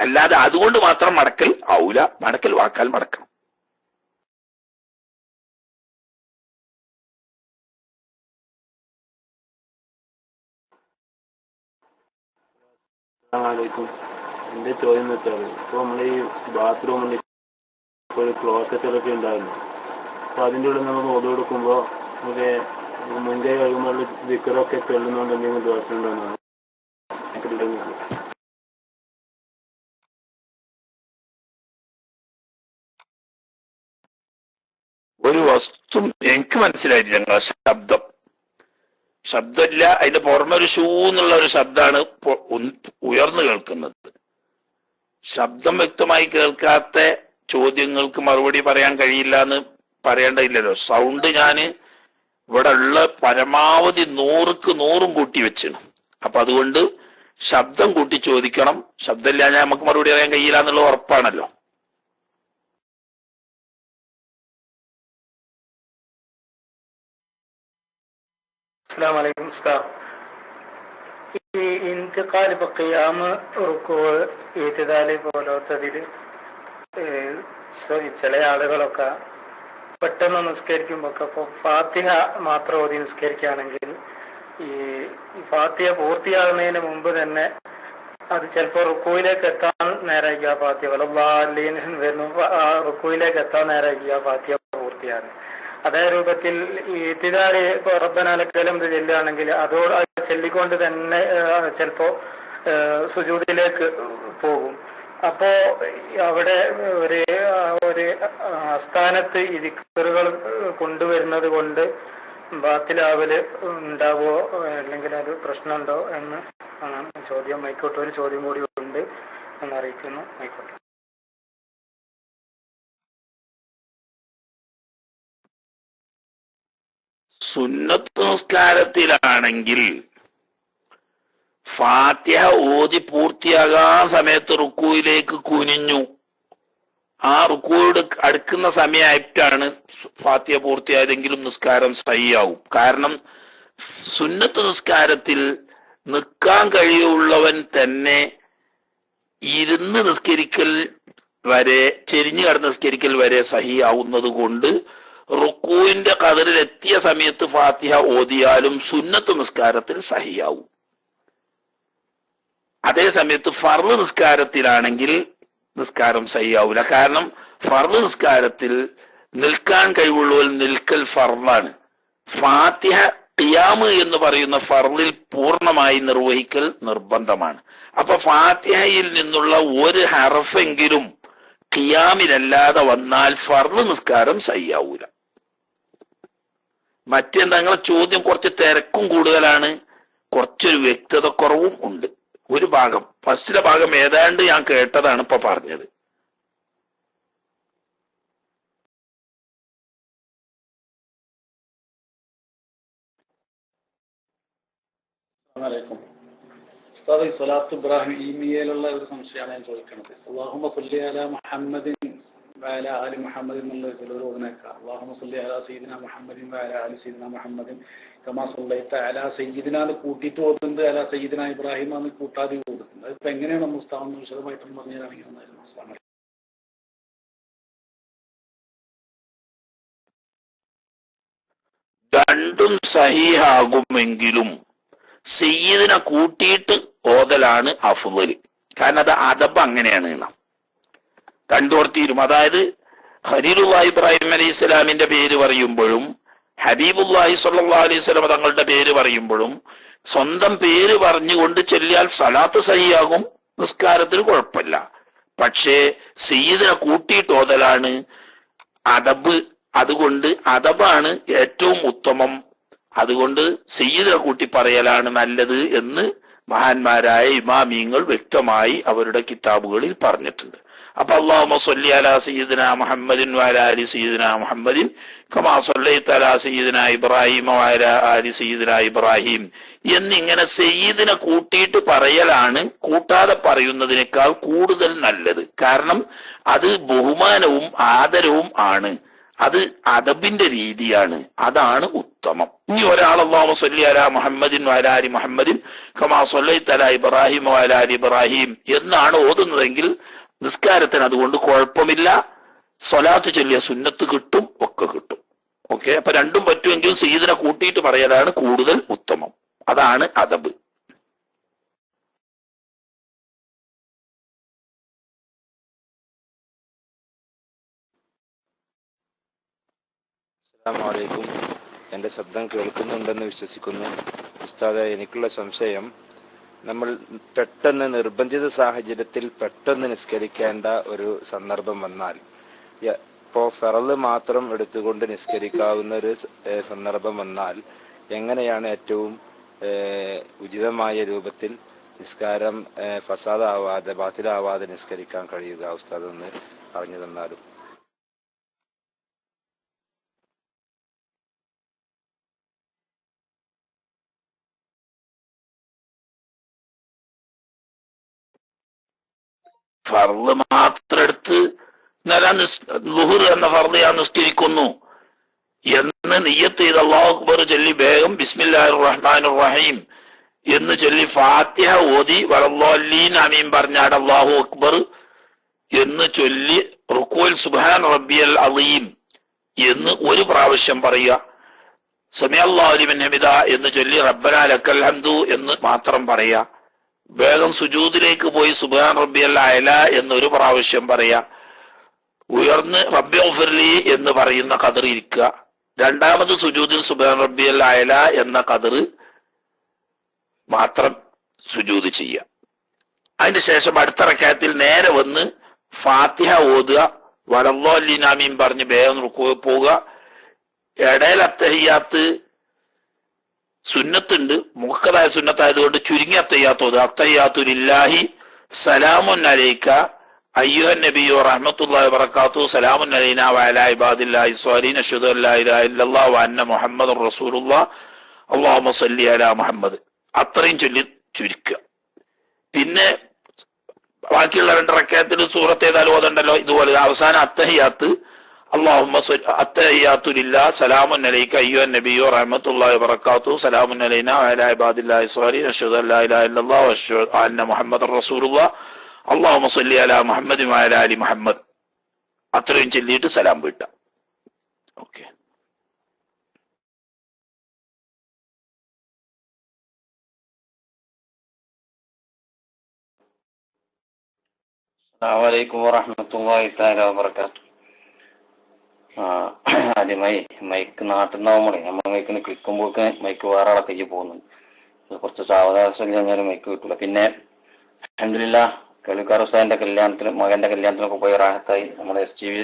അല്ലാതെ അതുകൊണ്ട് മാത്രം മടക്കൽ ആവൂല. മടക്കൽ വാക്കാൽ മടക്കണം. എന്റെ ചോദ്യം എന്ന് വെച്ചാൽ, ഇപ്പൊ നമ്മൾ ഈ ബാത്റൂമിൽ ഇപ്പോൾ ഒരു ക്ലോസറ്റുകളൊക്കെ ഉണ്ടായിരുന്നു. അപ്പൊ അതിൻ്റെ ഉള്ളിൽ നമ്മൾ ഓത് കൊടുക്കുമ്പോൾ നമുക്ക് മുൻകൈ കഴിയുമ്പോൾ ദിക്കറൊക്കെ ചൊല്ലുന്നതുകൊണ്ട് എന്തെങ്കിലും ദോഷം ഉണ്ടോന്നാണ്. ഒരു വസ്തു എനിക്ക് മനസ്സിലായിട്ടില്ല. ശബ്ദമില്ല, അതിന്റെ പുറമെ ഒരു ഷൂ എന്നുള്ള ഒരു ശബ്ദമാണ് ഉയർന്നു കേൾക്കുന്നത്. ശബ്ദം വ്യക്തമായി കേൾക്കാത്ത ചോദ്യങ്ങൾക്ക് മറുപടി പറയാൻ കഴിയില്ല എന്ന് പറയേണ്ടതില്ലല്ലോ. സൗണ്ട് ഞാൻ ഇവിടെ ഉള്ള പരമാവധി 100ക്ക് 100 കൂട്ടി വെച്ചാണ്. അപ്പൊ അതുകൊണ്ട് ശബ്ദം കൂട്ടി ചോദിക്കണം. ശബ്ദമില്ലാതെ നമുക്ക് മറുപടി പറയാൻ കഴിയില്ല എന്നുള്ള ഉറപ്പാണല്ലോ. അസ്സലാമു അലൈക്കും ഉസ്താദ്. ഈ ഇന്തിഖാൽ ഇപ്പൊ ഖിയാമ്, റുക്കൂ, ഇഅ്തിദാല് പോലത്തതില് ചില ആളുകളൊക്കെ പെട്ടെന്ന് നിസ്കരിക്കുമ്പോ ഇപ്പൊ ഫാത്തിഹ മാത്രം ഓതി നിസ്കരിക്കുകയാണെങ്കിൽ ഈ ഫാത്തിഹ പൂർത്തിയാകുന്നതിന് മുമ്പ് തന്നെ അത് ചിലപ്പോ റുക്കൂയിലേക്ക് എത്താൻ നേരായിരിക്കും. ആ ഫാത്തിഹ വലല്ലാഹീൻ വരുന്നു, ആ റുക്കൂയിലേക്ക് എത്താൻ നേരായിരിക്കും ആ ഫാത്തിഹ പൂർത്തിയാകുന്നത്. അതേ രൂപത്തിൽ ഈ ഇഅ്തിദാൽ റബ്ബനാ ലക്കൽ ഹംദ് ചെല്ലുകയാണെങ്കിൽ അതോട് ചൊല്ലിക്കൊണ്ട് തന്നെ ചിലപ്പോ സുജൂദിലേക്ക് പോകും. അപ്പോ അവിടെ ഒരു സ്ഥാനത്ത് ഈ ദിക്റുകൾ കൊണ്ടുവരുന്നത് കൊണ്ട് ബാത്തിലാവല് ഉണ്ടാവോ, അല്ലെങ്കിൽ അത് പ്രശ്നമുണ്ടോ എന്ന് ചോദ്യം. ആയിക്കോട്ടെ, ഒരു ചോദ്യം കൂടി ഉണ്ട് എന്നറിയിക്കുന്നു. ആയിക്കോട്ടെ. സുന്നത്ത് നിസ്കാരത്തിലാണെങ്കിൽ ഫാത്തിഹ ഓതി പൂർത്തിയാകാൻ സമയത്ത് റുക്കൂയിലേക്ക് കുനിഞ്ഞു. ആ റുക്കൂയോട് അടുക്കുന്ന സമയമായിട്ടാണ് ഫാത്തിഹ പൂർത്തിയായതെങ്കിലും നിസ്കാരം സഹിയാവും. കാരണം സുന്നത്ത് നിസ്കാരത്തിൽ നിൽക്കാൻ കഴിയുള്ളവൻ തന്നെ ഇരുന്ന് നിസ്കരിക്കൽ വരെ, ചെരിഞ്ഞു കിടന്ന് നിസ്കരിക്കൽ വരെ സഹിയാവുന്നത് കൊണ്ട് റുക്കൂവിന്റെ ഖദറിൽ എത്തിയ സമയത്ത് ഫാത്തിഹ ഓതിയാലും സുന്നത്ത് നിസ്കാരത്തിൽ സഹിയാവും. അതേ സമയത്ത് ഫർള് നിസ്കാരത്തിലാണെങ്കിൽ നിസ്കാരം സഹിയാവൂല. കാരണം ഫർള് നിസ്കാരത്തിൽ നിൽക്കാൻ കഴിവുള്ളവർ നിൽക്കൽ ഫർളാണ്. ഫാത്തിഹ ഖിയാമ് എന്ന് പറയുന്ന ഫർളിൽ പൂർണ്ണമായി നിർവഹിക്കൽ നിർബന്ധമാണ്. അപ്പൊ ഫാത്തിഹയിൽ നിന്നുള്ള ഒരു ഹർഫെങ്കിലും ഖിയാമിലല്ലാതെ വന്നാൽ ഫർള് നിസ്കാരം സഹിയാവൂല. മറ്റെന്താ, നിങ്ങളെ ചോദ്യം കുറച്ച് തിരക്കും കൂടുതലാണ്, കുറച്ചൊരു വ്യക്തത കുറവും ഉണ്ട്. ഒരു ഭാഗം, ഫസ്റ്റിലെ ഭാഗം ഏതാണ്ട് ഞാൻ കേട്ടതാണ് ഇപ്പൊ പറഞ്ഞത്. ഉസ്താദ്, സ്വലാത്ത് ഇബ്രാഹിം ഈമിയയിലുള്ള ഒരു സംശയമാണ് ഞാൻ ചോദിക്കുന്നത്. അല്ലാഹുമ്മ സല്ലി അലാ മുഹമ്മദിൻ വഅലാ ആലി മുഹമ്മദിൻ എന്നുള്ള ചിലർ ഓതുന്നേക്കാം. അല്ലാഹുമ്മ സല്ലി അലാ സയ്യിദിനാ മുഹമ്മദിൻ വഅലാ ആലി സയ്യിദിനാ മുഹമ്മദിൻ കമാ സല്ലൈത അലാ സയ്യിദിനാ എന്ന് കൂട്ടിയിട്ട് ഓതുന്നുണ്ട്, അലാ സയ്യിദിനാ ഇബ്രാഹിം എന്ന് കൂട്ടാതെ ഓതുന്നുണ്ട്. അതിപ്പോ എങ്ങനെയാണ് ഉസ്താദ് വിശദമായിട്ടൊന്ന് പറഞ്ഞു തരാണെങ്കിൽ നന്നായിരുന്നു. അസ്സലാമു അലൈക്കും. രണ്ടും സഹീഹാകുമെങ്കിലും സയ്യിദിനെ കൂട്ടിയിട്ട് ഓതലാണ് അഫ്ളൽ. കാരണം അത് അദബ് അങ്ങനെയാണ്. രണ്ടോർത്തിരും, അതായത് ഖലീലുല്ലാഹി ഇബ്രാഹിം അലൈഹി സ്വലാമിന്റെ പേര് പറയുമ്പോഴും ഹബീബുല്ലാഹി സ്വല്ലല്ലാഹു അലൈഹി വസല്ലം തങ്ങളുടെ പേര് പറയുമ്പോഴും സ്വന്തം പേര് പറഞ്ഞുകൊണ്ട് ചൊല്ലിയാൽ സലാത്ത് സഹിയാകും, നിസ്കാരത്തിന് കുഴപ്പമില്ല. പക്ഷേ സയ്യിദിനെ കൂട്ടിയിട്ട് ഓതലാണ് അദബ്. അതുകൊണ്ട് അദബാണ് ഏറ്റവും ഉത്തമം. അതുകൊണ്ട് സയ്യിദിനെ കൂട്ടി പറയലാണ് നല്ലത് എന്ന് മഹാന്മാരായ ഇമാമിയങ്ങൾ വ്യക്തമായി അവരുടെ കിതാബുകളിൽ പറഞ്ഞിട്ടുണ്ട്. അപ്പൊ അല്ലാഹുമ്മ സ്വല്ലി അലാ സയ്യിദിനാ മുഹമ്മദിൻ വഅലാ ആലി സയ്യിദിനാ മുഹമ്മദിൻ കമാ സ്വല്ലൈത അലാ സയ്യിദിനാ ഇബ്രാഹിം വഅലാ ആലി സയ്യിദിനാ ഇബ്രാഹിം എന്നിങ്ങനെ സയ്യിദിനെ കൂട്ടിയിട്ട് പറയലാണ് കൂട്ടാതെ പറയുന്നതിനേക്കാൾ കൂടുതൽ നല്ലത്. കാരണം അത് ബഹുമാനവും ആദരവും ആണ്, അത് അദബിന്റെ രീതിയാണ്, അതാണ് ഉത്തമം. ഇനി ഒരാൾ അല്ലാഹുമ്മ സ്വല്ലി അലാ മുഹമ്മദിൻ വഅലാ ആലി മുഹമ്മദിൻ കമാ സ്വല്ലൈത അലാ ഇബ്രാഹിം വഅലാ ആലി ഇബ്രാഹിം എന്നാണ് ഓതുന്നതെങ്കിൽ നിസ്കാരത്തിന് അതുകൊണ്ട് കുഴപ്പമില്ല, സ്വലാത്ത് ചൊല്ലിയ സുന്നത്ത് കിട്ടും, ഒക്കെ കിട്ടും. ഓക്കെ, അപ്പൊ രണ്ടും പറ്റുമെങ്കിൽ സയ്യിദിനെ കൂട്ടിയിട്ട് പറയലാണ് കൂടുതൽ ഉത്തമം, അതാണ് അദബ്. അസ്സലാമു അലൈക്കും. എൻ്റെ ശബ്ദം കേൾക്കുന്നുണ്ടെന്ന് വിശ്വസിക്കുന്നു. ഉസ്താദെ, എനിക്കുള്ള സംശയം, നമ്മൾ പെട്ടെന്ന് നിർബന്ധിത സാഹചര്യത്തിൽ പെട്ടെന്ന് നിസ്കരിക്കേണ്ട ഒരു സന്ദർഭം വന്നാൽ, ഇപ്പോൾ ഫറള് മാത്രം എടുത്തുകൊണ്ട് നിസ്കരിക്കാവുന്ന ഒരു സന്ദർഭം വന്നാൽ എങ്ങനെയാണ് ഏറ്റവും ഉചിതമായ രൂപത്തിൽ നിസ്കാരം ഫസാദാവാതെ ബാത്തിലാവാതെ നിസ്കരിക്കാൻ കഴിയുക? ഉസ്താദ് ഒന്ന് പറഞ്ഞു തന്നാലും. ഫർള് മാത്രം എടുത്ത് ളുഹർ എന്ന ഫർള് ഞാൻ നിസ്കരിക്കുന്നു എന്ന് നിയ്യത്ത് ചെയ്ത് അല്ലാഹു അക്ബർ ചൊല്ലി വേഗം ബിസ്മില്ലാഹിർ റഹ്മാനിർ റഹീം എന്ന് ചൊല്ലി ഫാത്തിഹ ഓതി വലല്ലാഹീൻ ആമീൻ പറഞ്ഞാട് അല്ലാഹു അക്ബർ എന്ന് ചൊല്ലി റുകൂൽ സുബ്ഹാന റബ്ബിയൽ അളീം എന്ന് ഒരു പ്രാവശ്യം പറയുക, സമിഅല്ലാഹു ലിമൻ ഹമിദ എന്ന് ചൊല്ലി റബ്ബനാ ലക്കൽ ഹംദു എന്ന് മാത്രം പറയുക, വേഗം സുജൂദിലേക്ക് പോയി സുബ്ഹാന റബ്ബിയൽ അഅല എന്നൊരു പ്രാവശ്യം പറയാ, ഉയർന്ന് റബ്ബി ഗഫിർലി എന്ന് പറയുന്ന ഖദർ ഇരിക്കുക, രണ്ടാമത് സുജൂദിൽ സുബ്ഹാന റബ്ബിയൽ അഅല എന്ന ഖദർ മാത്രം സുജൂദ് ചെയ്യുക. അതിന് ശേഷം അടുത്ത റക്അത്തിൽ നേരെ വന്ന് ഫാത്തിഹ ഓതുക, വലല്ലാഹീൻ ആമീൻ പറഞ്ഞ് വേഗം റുകൂഇൽ പോവുക. ഇടയിൽ അത്തഹിയ്യാത്ത് സുന്നത്തുണ്ട്, മുഖ്യതായ സുന്നത്തായതുകൊണ്ട് ചുരുങ്ങി അത്തഹിയ്യാത്ത് ഓതുക. അത്തഹിയ്യാത്തു ലില്ലാഹി സലാമുൻ അലൈക അയ്യുഹൻ നബിയ്യു റഹ്മത്തുള്ളാഹി വബറകാതുഹു സലാമുൻ അലൈനാ വഅലാ ഇബാദില്ലാഹി സ്വാലിഹീൻ അഷ്ഹദു അൻ ലാ ഇലാഹ ഇല്ലല്ലാഹ് വ അന്ന മുഹമ്മദുർ റസൂലുള്ളാഹ് അല്ലാഹുമ്മ സ്വല്ലി അലാ മുഹമ്മദ്. അത്രയും ചൊല്ലി ചുരുക്കുക. പിന്നെ ബാക്കിയുള്ള 2 റക്അത്തിൽ സൂറത്ത് ഏതായാലും ഓതണ്ടല്ലോ. ഇതുപോലെ അവസാനം അത്തഹിയ്യാത്ത് അല്ലാഹുമ്മ അത്തഹിയ്യാത്തു ലില്ലാഹി സലാമുൻ അലൈക അയ്യുഹൻ നബിയ്യു റഹ്മത്തുള്ളാഹി വബറകാതുഹു സലാമുൻ അലൈനാ വഅലാ ഇബാദില്ലാഹി സ്വാലിഹീൻ അഷ്ഹദു അൻ ലാ ഇലാഹ ഇല്ലല്ലാഹ് വ അന്ന മുഹമ്മദുർ റസൂലുള്ളാഹ് അല്ലാഹുമ്മ സ്വല്ലി അലാ മുഹമ്മദ് വഅലാ ആലി മുഹമ്മദ്. അത്രയും ചൊല്ലിയിട്ട് സലാം വീട്ടാം. ഓക്കെ. അസ്സലാമു അലൈക്കും വറഹ്മത്തുള്ളാഹി തആല വബറകാതുഹു. ആദ്യമായി മൈക്ക് നാട്ടിൽ നിന്നാവുമ്പോഴേ നമ്മൾ മൈക്കിന് ക്ലിക്കുമ്പോഴേക്ക് മൈക്ക് വേറെ ആളെ കയ്യിൽ പോകുന്നുണ്ട്. കുറച്ച് സാവകാശം കഴിഞ്ഞാലും മൈക്ക് കിട്ടില്ല. പിന്നെ അൽഹംദുലില്ലാഹ് കേൾവിക്കാർ ഉസ്താദിന്റെ കല്യാണത്തിന്, മകന്റെ കല്യാണത്തിനൊക്കെ പോയി റാഹത്തായി. നമ്മുടെ STV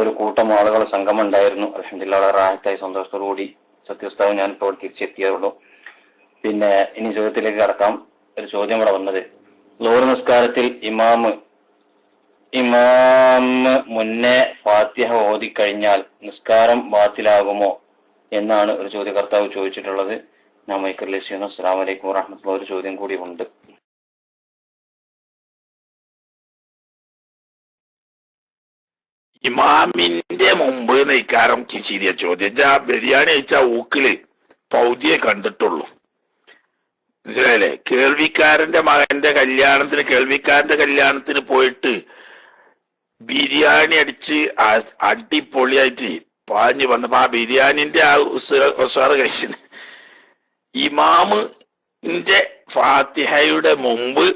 ഒരു കൂട്ടം ആളുകൾ സംഗമം ഉണ്ടായിരുന്നു. അൽഹംദുലില്ലാഹ് വളരെ റാഹത്തായി സന്തോഷത്തോടു കൂടി സത്യോസ്താവും ഞാൻ ഇപ്പോൾ തിരിച്ചെത്തിയുള്ളൂ. പിന്നെ ഇനി ചോദ്യത്തിലേക്ക് കടക്കാം. ഒരു ചോദ്യം ഇവിടെ വന്നത്, ളുഹർ നിസ്കാരത്തിൽ ഇമാമ് മുന്നേ ഫാത്തിഹ ഓതിക്കഴിഞ്ഞാൽ നിസ്കാരം ബാത്തിലാകുമോ എന്നാണ് ഒരു ചോദ്യകർത്താവ് ചോദിച്ചിട്ടുള്ളത്. ഞാൻ മൈക്കറിൽ ചെയ്യുന്നു. അസ്സലാമു അലൈക്കും വറഹ്മത്തുള്ളാഹി. ഒരു ചോദ്യം കൂടി ഉണ്ട്. ഇമാമിന്റെ മുമ്പ് നയിക്കാരം ശരിയ ചോദ്യം. ബിരിയാണി കഴിച്ച ഊക്കില് പൗതിയെ കണ്ടിട്ടുള്ളൂ, മനസ്സിലായില്ലേ? കേൾവിക്കാരന്റെ മകന്റെ കല്യാണത്തിന്, കേൾവിക്കാരന്റെ കല്യാണത്തിന് പോയിട്ട് ബിരിയാണി അടിച്ച് അടിപൊളിയായിട്ട് പാഞ്ഞു വന്നപ്പോ ആ ബിരിയാണിന്റെ ആ ഉസാറ് കഴിച്ചത് ഇമാമിന്റെ ഫാത്തിഹയുടെ മുമ്പ്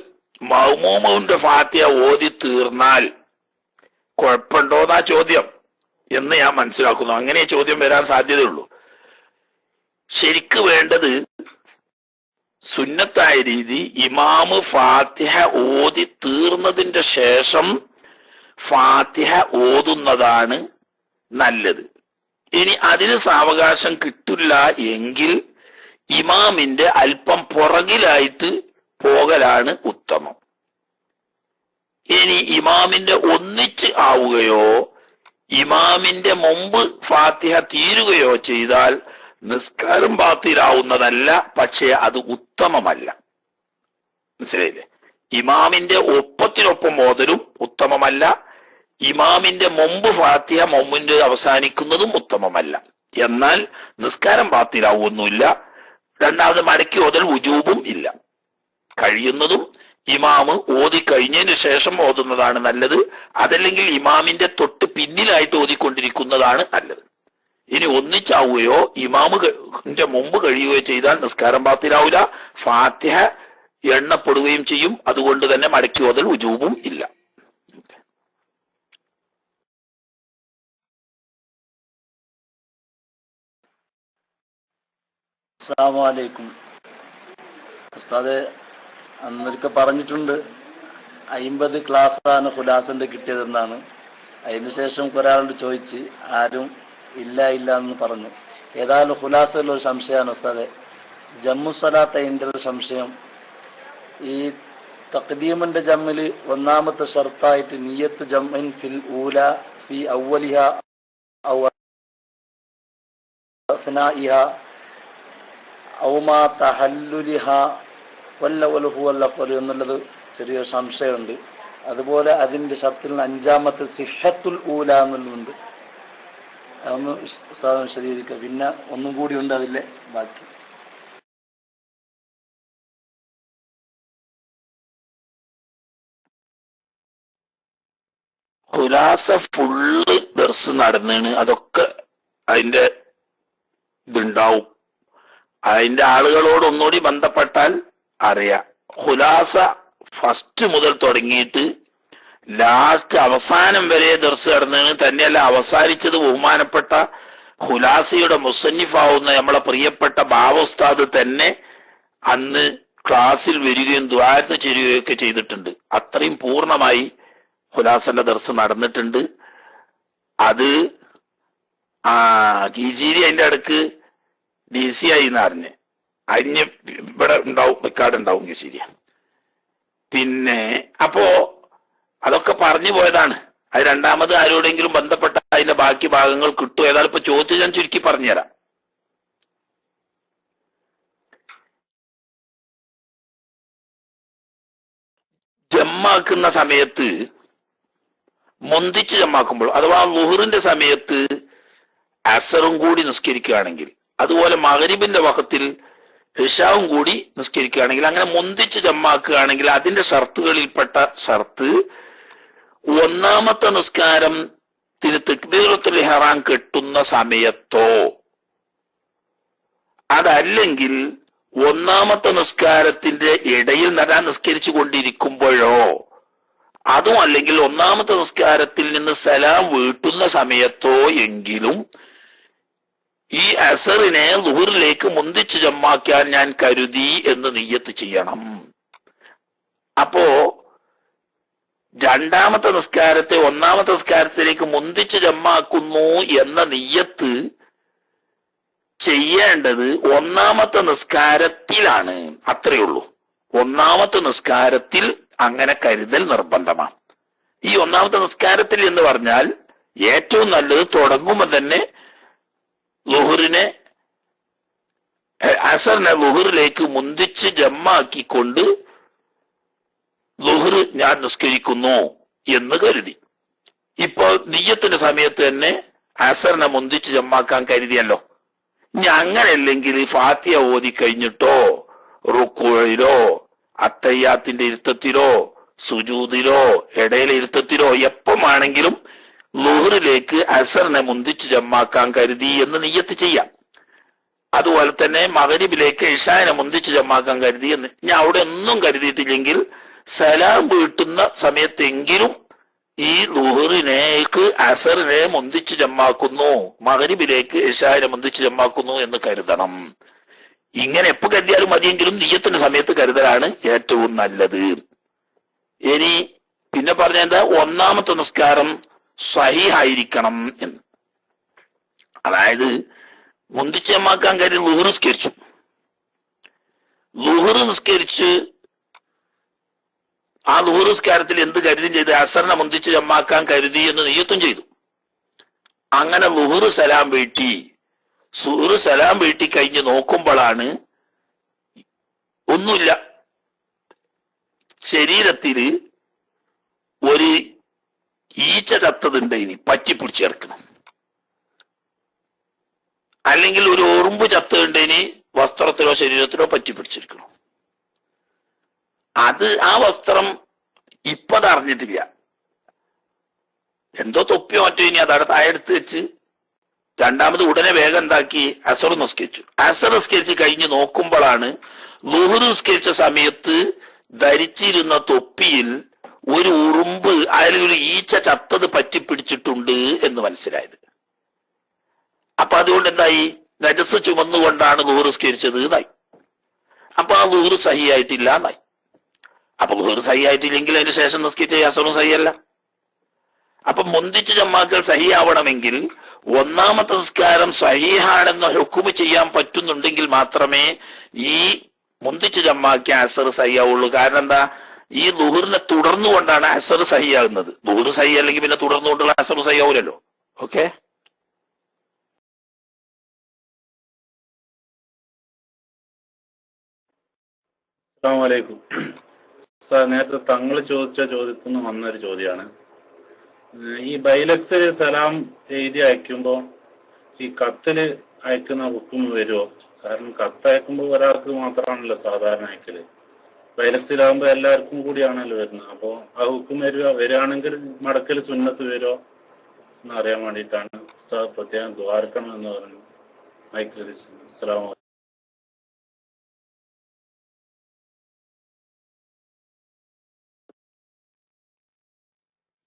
മൗമൂമിന്റെ ഫാത്തിഹ ഓതി തീർന്നാൽ കുഴപ്പമുണ്ടോന്നാ ചോദ്യം എന്ന് ഞാൻ മനസ്സിലാക്കുന്നു. അങ്ങനെ ചോദ്യം വരാൻ സാധ്യതയുള്ളൂ. ശരിക്ക് വേണ്ടത് സുന്നത്തായ രീതി ഇമാമ് ഫാത്തിഹ ഓതി തീർന്നതിന്റെ ശേഷം ഫാത്തിഹ ഓതുന്നതാണ് നല്ലത്. ഇനി അതിന് സാവകാശം കിട്ടില്ല എങ്കിൽ ഇമാമിന്റെ അല്പം പുറകിലായിട്ട് പോകലാണ് ഉത്തമം. ഇനി ഇമാമിന്റെ ഒന്നിച്ച് ആവുകയോ ഇമാമിന്റെ മുമ്പ് ഫാത്തിഹ തീരുകയോ ചെയ്താൽ നിസ്കാരം ബാത്തിലാവുന്നതല്ല, പക്ഷേ അത് ഉത്തമമല്ല. മനസ്സിലായില്ലേ? ഇമാമിന്റെ ഒപ്പത്തിനൊപ്പം ഓതലും ഉത്തമമല്ല, ഇമാമിന്റെ മുമ്പ് ഫാത്തിഹ മുമ്പിന്റെ അവസാനിക്കുന്നതും ഉത്തമമല്ല. എന്നാൽ നിസ്കാരം ബാത്തിലാവുന്നില്ല. രണ്ടാമത് മടക്കി ഓതൽ വുജൂബും ഇല്ല. കഴിയുന്നതും ഇമാമ് ഓതി കഴിഞ്ഞതിന് ശേഷം ഓതുന്നതാണ് നല്ലത്. അതല്ലെങ്കിൽ ഇമാമിന്റെ തൊട്ട് പിന്നിലായിട്ട് ഓതിക്കൊണ്ടിരിക്കുന്നതാണ് നല്ലത്. ഇനി ഒന്നിച്ചാവുകയോ ഇമാമിന്റെ മുമ്പ് കഴിയുകയോ ചെയ്താൽ നിസ്കാരം ബാത്തിലാവില്ല, ഫാത്തിഹ എണ്ണപ്പെടുകയും ചെയ്യും. അതുകൊണ്ട് തന്നെ മടക്കി ഓതൽ വുജൂബും ഇല്ല. അസ്സലാമു അലൈക്കും. ഉസ്താദ് അന്നൊരിക്കൽ പറഞ്ഞിട്ടുണ്ട് 50 ക്ലാസ്സാണ് ഖുലാസിന്റെ കിട്ടിയതെന്നാണ്. അതിനുശേഷം ഒരാളോട് ചോദിച്ച് ആരും ഇല്ല എന്ന് പറഞ്ഞു. ഏതായാലും ഖുലാസിലുള്ള ഒരു സംശയമാണ് ഉസ്താദെ, ജമ്മുസലാത്തൈൻ്റെ ഒരു സംശയം. ഈ തഖ്ദീമിന്റെ ജമ്മില് ഒന്നാമത്തെ ഷർത്തായിട്ട് നിയ്യത്ത് ജംഇൻ ഫിൽ ഊല ഫി അവലിഹ ഔ അസ്നാഇഹ ഔമാ തഹല്ലുലിഹ വല്ലവൽ ഹുവൽ അഫ്ളു എന്നുള്ളത് ചെറിയൊരു സംശയമുണ്ട്. അതുപോലെ അതിന്റെ ഷർത്തിൽ 5-ാമത്തെ സിഹത്തുൽ ഊല എന്നുള്ളതുണ്ട്. അതൊന്ന് സാധനം ശരിയായിരിക്കുക. പിന്നെ ഒന്നും കൂടി ഉണ്ട് അതിലെ ബാക്കി. ഖുലാസ ഫുള്ള് ദർസ് നടന്നാണ്. അതൊക്കെ അതിന്റെ ഇതുണ്ടാവും. അതിന്റെ ആളുകളോട് ഒന്നുകൂടി ബന്ധപ്പെട്ടാൽ അറിയാം. ഖുലാസ ഫസ്റ്റ് മുതൽ തുടങ്ങിയിട്ട് ലാസ്റ്റ് അവസാനം വരെ ദർസ് നടന്നാണ്. തന്നെയല്ല, അവസാനിച്ചത് ബഹുമാനപ്പെട്ട ഖുലാസയുടെ മുസന്നിഫാവുന്ന നമ്മളെ പ്രിയപ്പെട്ട ബാവോസ്താദ് തന്നെ അന്ന് ക്ലാസ്സിൽ വരികയും ദുആത്ത് ചെയ്യുകയൊക്കെ ചെയ്തിട്ടുണ്ട്. അത്രയും പൂർണ്ണമായി ഖുലാസന്റെ ദർസ് നടന്നിട്ടുണ്ട്. അത് കീജീരി അതിന്റെ അടുക്ക് DC ആയി എന്ന് അറിഞ്ഞ് അതിന് ഇവിടെ ഉണ്ടാവും, റെക്കോർഡ് ഉണ്ടാവും കീജീരി. പിന്നെ അപ്പോ അതൊക്കെ പറഞ്ഞു പോയതാണ്. അത് രണ്ടാമത് ആരോടെങ്കിലും ബന്ധപ്പെട്ട അതിന്റെ ബാക്കി ഭാഗങ്ങൾ കിട്ടും. ഏതായാലും ഇപ്പൊ ചോദിച്ചു ഞാൻ ചുരുക്കി പറഞ്ഞുതരാം. ജമ്മാക്കുന്ന സമയത്ത് മുന്തിച്ച് ജമ്മാക്കുമ്പോൾ, അഥവാ ളുഹറിന്റെ സമയത്ത് അസറും കൂടി നിസ്കരിക്കുകയാണെങ്കിൽ, അതുപോലെ മഗ്രിബിന്റെ വഖത്തിൽ ഇശാവും കൂടി നിസ്കരിക്കുകയാണെങ്കിൽ, അങ്ങനെ മുന്തിച്ച് ജമ്മാക്കുകയാണെങ്കിൽ അതിന്റെ ഷർത്തുകളിൽപ്പെട്ട ഷർത്ത് ഒന്നാമത്തെ നിസ്കാരത്തിന് തക്ബീറത്തുൽ ഇഹ്റാം കെട്ടുന്ന സമയത്തോ അതല്ലെങ്കിൽ ഒന്നാമത്തെ നിസ്കാരത്തിന്റെ ഇടയിൽ നടാൻ നിസ്കരിച്ചു കൊണ്ടിരിക്കുമ്പോഴോ, അതും അല്ലെങ്കിൽ ഒന്നാമത്തെ നിസ്കാരത്തിൽ നിന്ന് സലാം വീട്ടുന്ന സമയത്തോ എങ്കിലും ഈ അസറിനെ ളുഹറിലേക്ക് മുന്തിച്ച് ജമ്മാക്കാൻ ഞാൻ കരുതി എന്ന് നിയ്യത്ത് ചെയ്യണം. അപ്പോ രണ്ടാമത്തെ നിസ്കാരത്തെ ഒന്നാമത്തെ നിസ്കാരത്തിലേക്ക് മുന്തിച്ച് ജമ്മാക്കുന്നു എന്ന നിയ്യത്ത് ചെയ്യേണ്ടത് ഒന്നാമത്തെ നിസ്കാരത്തിലാണ്. അത്രയേ ഉള്ളൂ. ഒന്നാമത്തെ നിസ്കാരത്തിൽ അങ്ങനെ കരുതൽ നിർബന്ധമാണ്. ഈ ഒന്നാമത്തെ നിസ്കാരത്തിൽ എന്ന് പറഞ്ഞാൽ ഏറ്റവും നല്ലത് തുടങ്ങുമ്പോൾ തന്നെ ളുഹറിനെ അസറിനെ ളുഹറിലേക്ക് മുന്തിച്ച് ജമ്മാക്കിക്കൊണ്ട് ളുഹർ ഞാൻ നിസ്കരിക്കുന്നു എന്ന് കരുതി. ഇപ്പൊ നിയ്യത്തിന്റെ സമയത്ത് തന്നെ അസറിനെ മുന്തിച്ച് ജമ്മാക്കാൻ കരുതിയല്ലോ. ഇനി അങ്ങനെയല്ലെങ്കിൽ ഫാത്തിഹ ഓതി കഴിഞ്ഞിട്ടോ റുക്കൂഇലോ അത്തയ്യാത്തിന്റെ ഇരുത്തത്തിലോ സുജൂദിലോ ഇടയിലെ ഇരുത്തത്തിലോ എപ്പമാണെങ്കിലും ളുഹറിലേക്ക് അസറിനെ മുന്തിച്ച് ജമ്മാക്കാൻ കരുതി എന്ന് നിയ്യത്ത് ചെയ്യാം. അതുപോലെ തന്നെ മഗ്രിബിലേക്ക് ഇശാനെ മുന്തിച്ച് ജമ്മാക്കാൻ കരുതി എന്ന്. ഞാൻ അവിടെ ഒന്നും കരുതിയിട്ടില്ലെങ്കിൽ സലാം വീട്ടുന്ന സമയത്തെങ്കിലും ഈ ളുഹറിനേക്ക് അസറിനെ മുന്തിച്ച് ജമ്മാക്കുന്നു, മഗ്രിബിലേക്ക് ഇശാനെ മുന്തിച്ച് ജമ്മാക്കുന്നു എന്ന് കരുതണം. ഇങ്ങനെ എപ്പോ കരുതിയാലും മതിയെങ്കിലും നിയ്യത്തിന്റെ സമയത്ത് കരുതലാണ് ഏറ്റവും നല്ലത്. ഇനി പിന്നെ പറഞ്ഞ എന്താ, ഒന്നാമത്തെ നിസ്കാരം സ്വഹീഹായിരിക്കണം എന്ന്. അതായത് മുന്തിച്ച് ജമ്മാക്കാൻ കരുതി ളുഹർ നിസ്കരിച്ചു, ളുഹർ നിസ്കരിച്ച് ആ ളുഹർ നിസ്കാരത്തിൽ എന്ത് കരുതിയും ചെയ്ത് അസറിനെ മുന്തിച്ച് ജമാക്കാൻ കരുതി എന്ന് നിയ്യത്തും ചെയ്തു. അങ്ങനെ ളുഹർ സലാം വീട്ടി സുഹർ സലാം വീട്ടി കഴിഞ്ഞ് നോക്കുമ്പോഴാണ് ഒന്നുമില്ല, ശരീരത്തില് ഒരു ഈച്ച ചത്തതുണ്ട്, ഇനി പറ്റിപ്പിടിച്ച് കിടക്കണം, അല്ലെങ്കിൽ ഒരു ഉറുമ്പ് ചത്തതുണ്ട്, ഇനി വസ്ത്രത്തിലോ ശരീരത്തിലോ പറ്റിപ്പിടിച്ചിരിക്കണം. അത് ആ വസ്ത്രം ഇപ്പത് അറിഞ്ഞിട്ടില്ല, എന്തോ തൊപ്പിയോ മറ്റോ, ഇനി അതവിടെ താഴെ എടുത്ത് വെച്ച് രണ്ടാമത് ഉടനെ വേഗം എന്താക്കി അസർ നിസ്കരിച്ചു. അസർ നിസ്കരിച്ച് കഴിഞ്ഞ് നോക്കുമ്പോഴാണ് ളുഹർ നിസ്കരിച്ച സമയത്ത് ധരിച്ചിരുന്ന തൊപ്പിയിൽ ഒരു ഉറുമ്പ് അല്ലെങ്കിൽ ഒരു ഈച്ച ചത്തത് പറ്റിപ്പിടിച്ചിട്ടുണ്ട് എന്ന് മനസ്സിലായത്. അപ്പൊ അതുകൊണ്ട് എന്തായി, നജസ് ചുമന്നുകൊണ്ടാണ് ളുഹർ നിസ്കരിച്ചത് എന്നായി. അപ്പൊ ആ ളുഹർ സഹിയായിട്ടില്ല എന്നായി. അപ്പൊ ളുഹർ സഹിയായിട്ടില്ലെങ്കിൽ അതിന് ശേഷം നിസ്കരിച്ച അസറും സഹിയല്ല. അപ്പൊ മുന്തിച്ച് ജമാക്കൽ സഹിയാവണമെങ്കിൽ ഒന്നാമത്തെ നിസ്കാരം സഹീഹാണെന്ന് ഹുക്കുമ് ചെയ്യാൻ പറ്റുന്നുണ്ടെങ്കിൽ മാത്രമേ ഈ മുന്തിച്ച് ജമാക്കിയ അസർ സഹിയാവുള്ളൂ. കാരണം എന്താ, ഈ ളുഹറിനെ തുടർന്നുകൊണ്ടാണ് അസർ സഹിയാകുന്നത്. ളുഹർ സഹി അല്ലെങ്കിൽ പിന്നെ തുടർന്നുകൊണ്ടുള്ള അസർ സഹിയാവൂലല്ലോ. ഓക്കെ, അസ്സലാമു അലൈക്കും സാർ. നേരത്തെ തങ്ങൾ ചോദിച്ച ചോദ്യത്തിൽ നിന്ന് വന്നൊരു ചോദ്യമാണ്. ഈ ബൈലക്സ് സലാം എഴുതി അയക്കുമ്പോൾ ഈ കത്തില് അയക്കുന്ന ഹുക്കും വരുമോ? കാരണം കത്ത് അയക്കുമ്പോൾ ഒരാൾക്ക് മാത്രമാണല്ലോ സാധാരണ അയക്കല്, ബൈലക്സിലാകുമ്പോൾ എല്ലാവർക്കും കൂടിയാണല്ലോ വരുന്നത്. അപ്പോൾ ആ ഹുക്കും വരികയാണെങ്കിൽ മടക്കൽ സുന്നത്ത് വരുമോ എന്ന് അറിയാൻ വേണ്ടിയിട്ടാണ് ഉസ്താദ് പ്രത്യേകം ദ്വാരക്കണം എന്ന് പറഞ്ഞു. അസ്സലാമു അലൈക്കും.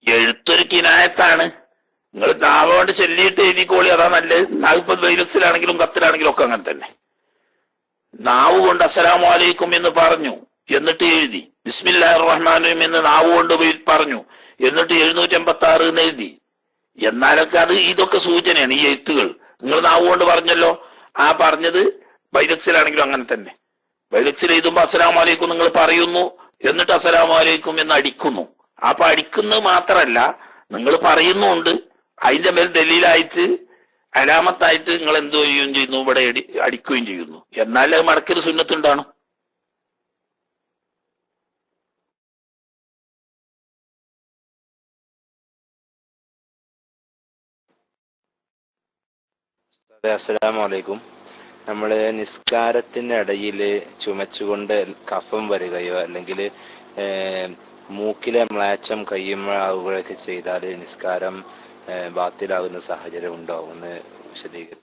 എഴുത്തൊരു കിനായത്താണ്. നിങ്ങൾ നാവ് കൊണ്ട് ചൊല്ലിയിട്ട് എഴുതിക്കോളി, അതാ നല്ലത്. നാവിപ്പോ വൈലക്സിലാണെങ്കിലും കത്തിലാണെങ്കിലും ഒക്കെ അങ്ങനെ തന്നെ. നാവ് കൊണ്ട് അസ്സലാമു അലൈക്കും എന്ന് പറഞ്ഞു, എന്നിട്ട് എഴുതി. ബിസ്മില്ലാഹിർ റഹ്മാനിർ റഹീം എന്ന് നാവ് കൊണ്ട് പറഞ്ഞു, എന്നിട്ട് 786 എന്ന് എഴുതി. എന്നാലൊക്കെ അത് ഇതൊക്കെ സൂചനയാണ്, ഈ എഴുത്തുകൾ. നിങ്ങൾ നാവ് കൊണ്ട് പറഞ്ഞല്ലോ, ആ പറഞ്ഞത് വൈലക്സിലാണെങ്കിലും അങ്ങനെ തന്നെ. വൈലക്സിൽ എഴുതുമ്പോ അസ്സലാമു അലൈക്കും നിങ്ങൾ പറയുന്നു, എന്നിട്ട് അസ്സലാമു അലൈക്കും എന്ന് അടിക്കുന്നു. അപ്പൊ അടിക്കുന്നത് മാത്രല്ല, നിങ്ങൾ പറയുന്നുണ്ട്, അതിന്റെ മേൽ ദലീലായിട്ട് അലാമത്തായിട്ട് നിങ്ങൾ എന്തോ ചെയ്യുന്നു, ഇവിടെ അടിക്കുകയും ചെയ്യുന്നു. എന്നാൽ അത് മടക്കൽ സുന്നത്തുണ്ടാണ്. അസ്സലാമു അലൈക്കും. നമ്മള് നിസ്കാരത്തിന്റെ ഇടയിൽ ചുമച്ചുകൊണ്ട് കഫം വരികയോ അല്ലെങ്കിൽ മൂക്കിലെ മ്ലാച്ചം കയ്യുമാവുകയൊക്കെ ചെയ്താൽ നിസ്കാരം ബാത്തിലാകുന്ന സാഹചര്യം ഉണ്ടോ എന്ന് വിശദീകരിച്ചു.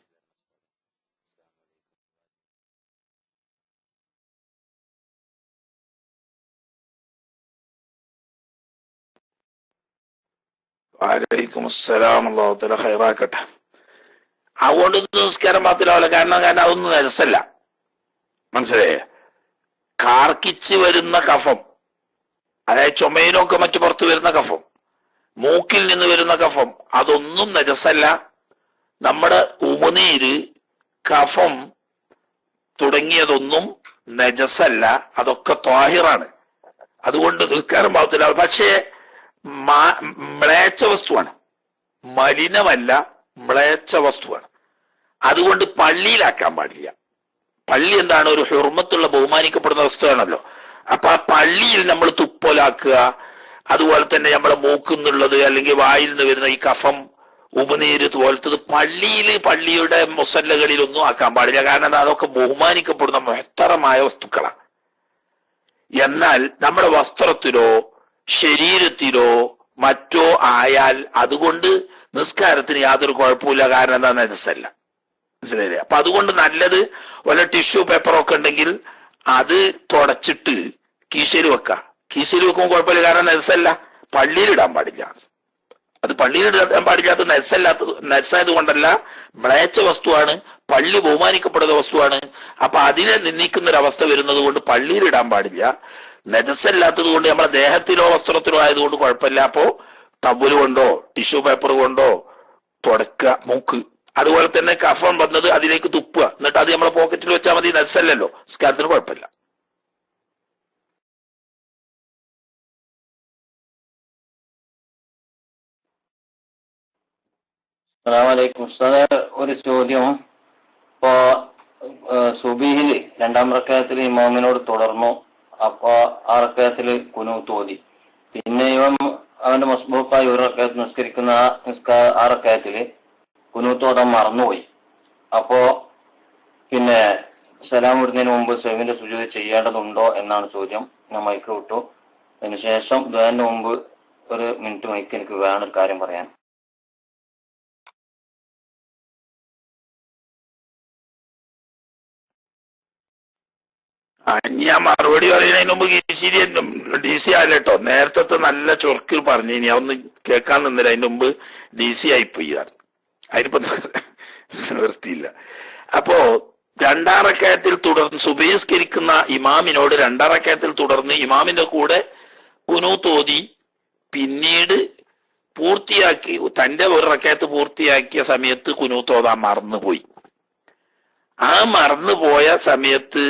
വലൈക്കും അസ്സലാം, അല്ലാഹു തആല ഖൈറാക്കട്ടെ. അതുകൊണ്ട് നിസ്കാരം ബാത്തിലാവില്ല. കാരണം അതൊന്നും രസമല്ല, മനസ്സിലായേ? കാർക്കിച്ച് വരുന്ന കഫം, അതായത് ചുമയിലൊക്കെ മറ്റു പുറത്തു വരുന്ന കഫം, മൂക്കിൽ നിന്ന് വരുന്ന കഫം, അതൊന്നും നജസല്ല. നമ്മുടെ ഉമിനീര്, കഫം തുടങ്ങിയതൊന്നും നജസല്ല, അതൊക്കെ ത്വാഹിറാണ്. അതുകൊണ്ട് നിസ്കാരം ബാത്തിലാവും. പക്ഷേ മ്ലേച്ഛ വസ്തുവാണ്, മലിനമല്ല, മ്ലേച്ഛ വസ്തുവാണ്. അതുകൊണ്ട് പള്ളിയിലാക്കാൻ പാടില്ല. പള്ളി എന്താണ്, ഒരു ഹുർമത്തുള്ള ബഹുമാനിക്കപ്പെടുന്ന വസ്തുവാണല്ലോ. അപ്പൊ ആ പള്ളിയിൽ നമ്മൾ തുപ്പലാക്കുക, അതുപോലെ തന്നെ നമ്മളെ മൂക്കുന്നുള്ളത് അല്ലെങ്കിൽ വായിൽ നിന്ന് വരുന്ന ഈ കഫം, ഉമിനീര് പോലത്തത് പള്ളിയുടെ മുസല്ലകളിലൊന്നും ആക്കാൻ പാടില്ല. കാരണം അതൊക്കെ ബഹുമാനിക്കപ്പെടുന്ന മഹത്തറമായ വസ്തുക്കളാണ്. എന്നാൽ നമ്മുടെ വസ്ത്രത്തിലോ ശരീരത്തിലോ മറ്റോ ആയാൽ അതുകൊണ്ട് നിസ്കാരത്തിന് യാതൊരു കുഴപ്പമില്ല. കാരണം എന്താ, നജസല്ല. മനസ്സിലായില്ലേ? അപ്പൊ അതുകൊണ്ട് നല്ലത് വല്ല ടിഷ്യൂ പേപ്പറൊക്കെ ഉണ്ടെങ്കിൽ അത് തുടച്ചിട്ട് കീശയിൽ വെക്കാം. കീശയിൽ വെക്കുമ്പോൾ കുഴപ്പമില്ല, കാരണം നജസല്ല. പള്ളിയിലിടാൻ പാടില്ല. അത് പള്ളിയിലിടാൻ പാടില്ലാത്ത നജസായത് കൊണ്ടല്ല, മ്ലേച്ഛ വസ്തുവാണ്, പള്ളി ബഹുമാനിക്കപ്പെടുന്ന വസ്തുവാണ്. അപ്പൊ അതിനെ നിന്ദിക്കുന്ന ഒരു അവസ്ഥ വരുന്നത് കൊണ്ട് പള്ളിയിലിടാൻ പാടില്ല. നജസല്ലാത്തത് കൊണ്ട് നമ്മുടെ ദേഹത്തിലോ വസ്ത്രത്തിലോ ആയതുകൊണ്ട് കുഴപ്പമില്ല. അപ്പോ ടവല് കൊണ്ടോ ടിഷ്യൂ പേപ്പർ കൊണ്ടോ തുടക്കുക മൂക്ക്. അതുപോലെ തന്നെ കഫം വന്നത് അതിലേക്ക് തുപ്പുക, എന്നിട്ട് അത് നമ്മളെ പോക്കറ്റിൽ വെച്ചാൽ മതി. നജസല്ലല്ലോ, നിസ്കാരത്തിന് കുഴപ്പമില്ല. അസ്സലാമലൈക്കും ഉസ്താദേ, ഒരു ചോദ്യം. ഇപ്പോ സുബീഹില് 2-ാം റക്അത്തിൽ ഇമാമിനോട് തുടർന്നു. അപ്പൊ ആ റക്അത്തില് ഖുനൂത്ത് ഓതി. പിന്നെ അവന്റെ മസ്ബൂക്കായി ഒരു റക്അത്ത് നിസ്കരിക്കുന്ന ആ റക്അത്തില് ഖുനൂത്ത് ഓതാൻ മറന്നുപോയി. അപ്പോ പിന്നെ സലാം വിടുന്നതിന് മുമ്പ് സഹ്വിന്റെ സുജൂദ് ചെയ്യേണ്ടതുണ്ടോ എന്നാണ് ചോദ്യം. ഞാൻ മൈക്ക് വിട്ടു. അതിനുശേഷം ദുആന്റെ മുമ്പ് ഒരു മിനിറ്റ് മൈക്ക് എനിക്ക് വേണം ഒരു കാര്യം പറയാൻ. ഞാൻ മറുപടി പറയുന്നതിന് മുമ്പ് ഡി സി ആയില്ല കേട്ടോ. നേരത്തെ നല്ല ചൊർക്കിൽ പറഞ്ഞു. ഇനി അതൊന്നും കേൾക്കാൻ നിന്നില്ല. അതിന് മുമ്പ് DC ആയിപ്പോയി. അതിനിപ്പോ നിർത്തിയില്ല. അപ്പോ 2-ാം റക്അത്തിൽ തുടർന്ന് സുബഹിസ്കരിക്കുന്ന ഇമാമിനോട് 2-ാം റക്അത്തിൽ തുടർന്ന് ഇമാമിന്റെ കൂടെ ഖുനൂത്ത് ഓതി. പിന്നീട് പൂർത്തിയാക്കി തന്റെ ഒരു റക്അത്ത് പൂർത്തിയാക്കിയ സമയത്ത് ഖുനൂത്ത് ഓതാൻ മറന്നുപോയി. ആ മറന്നുപോയ സമയത്ത്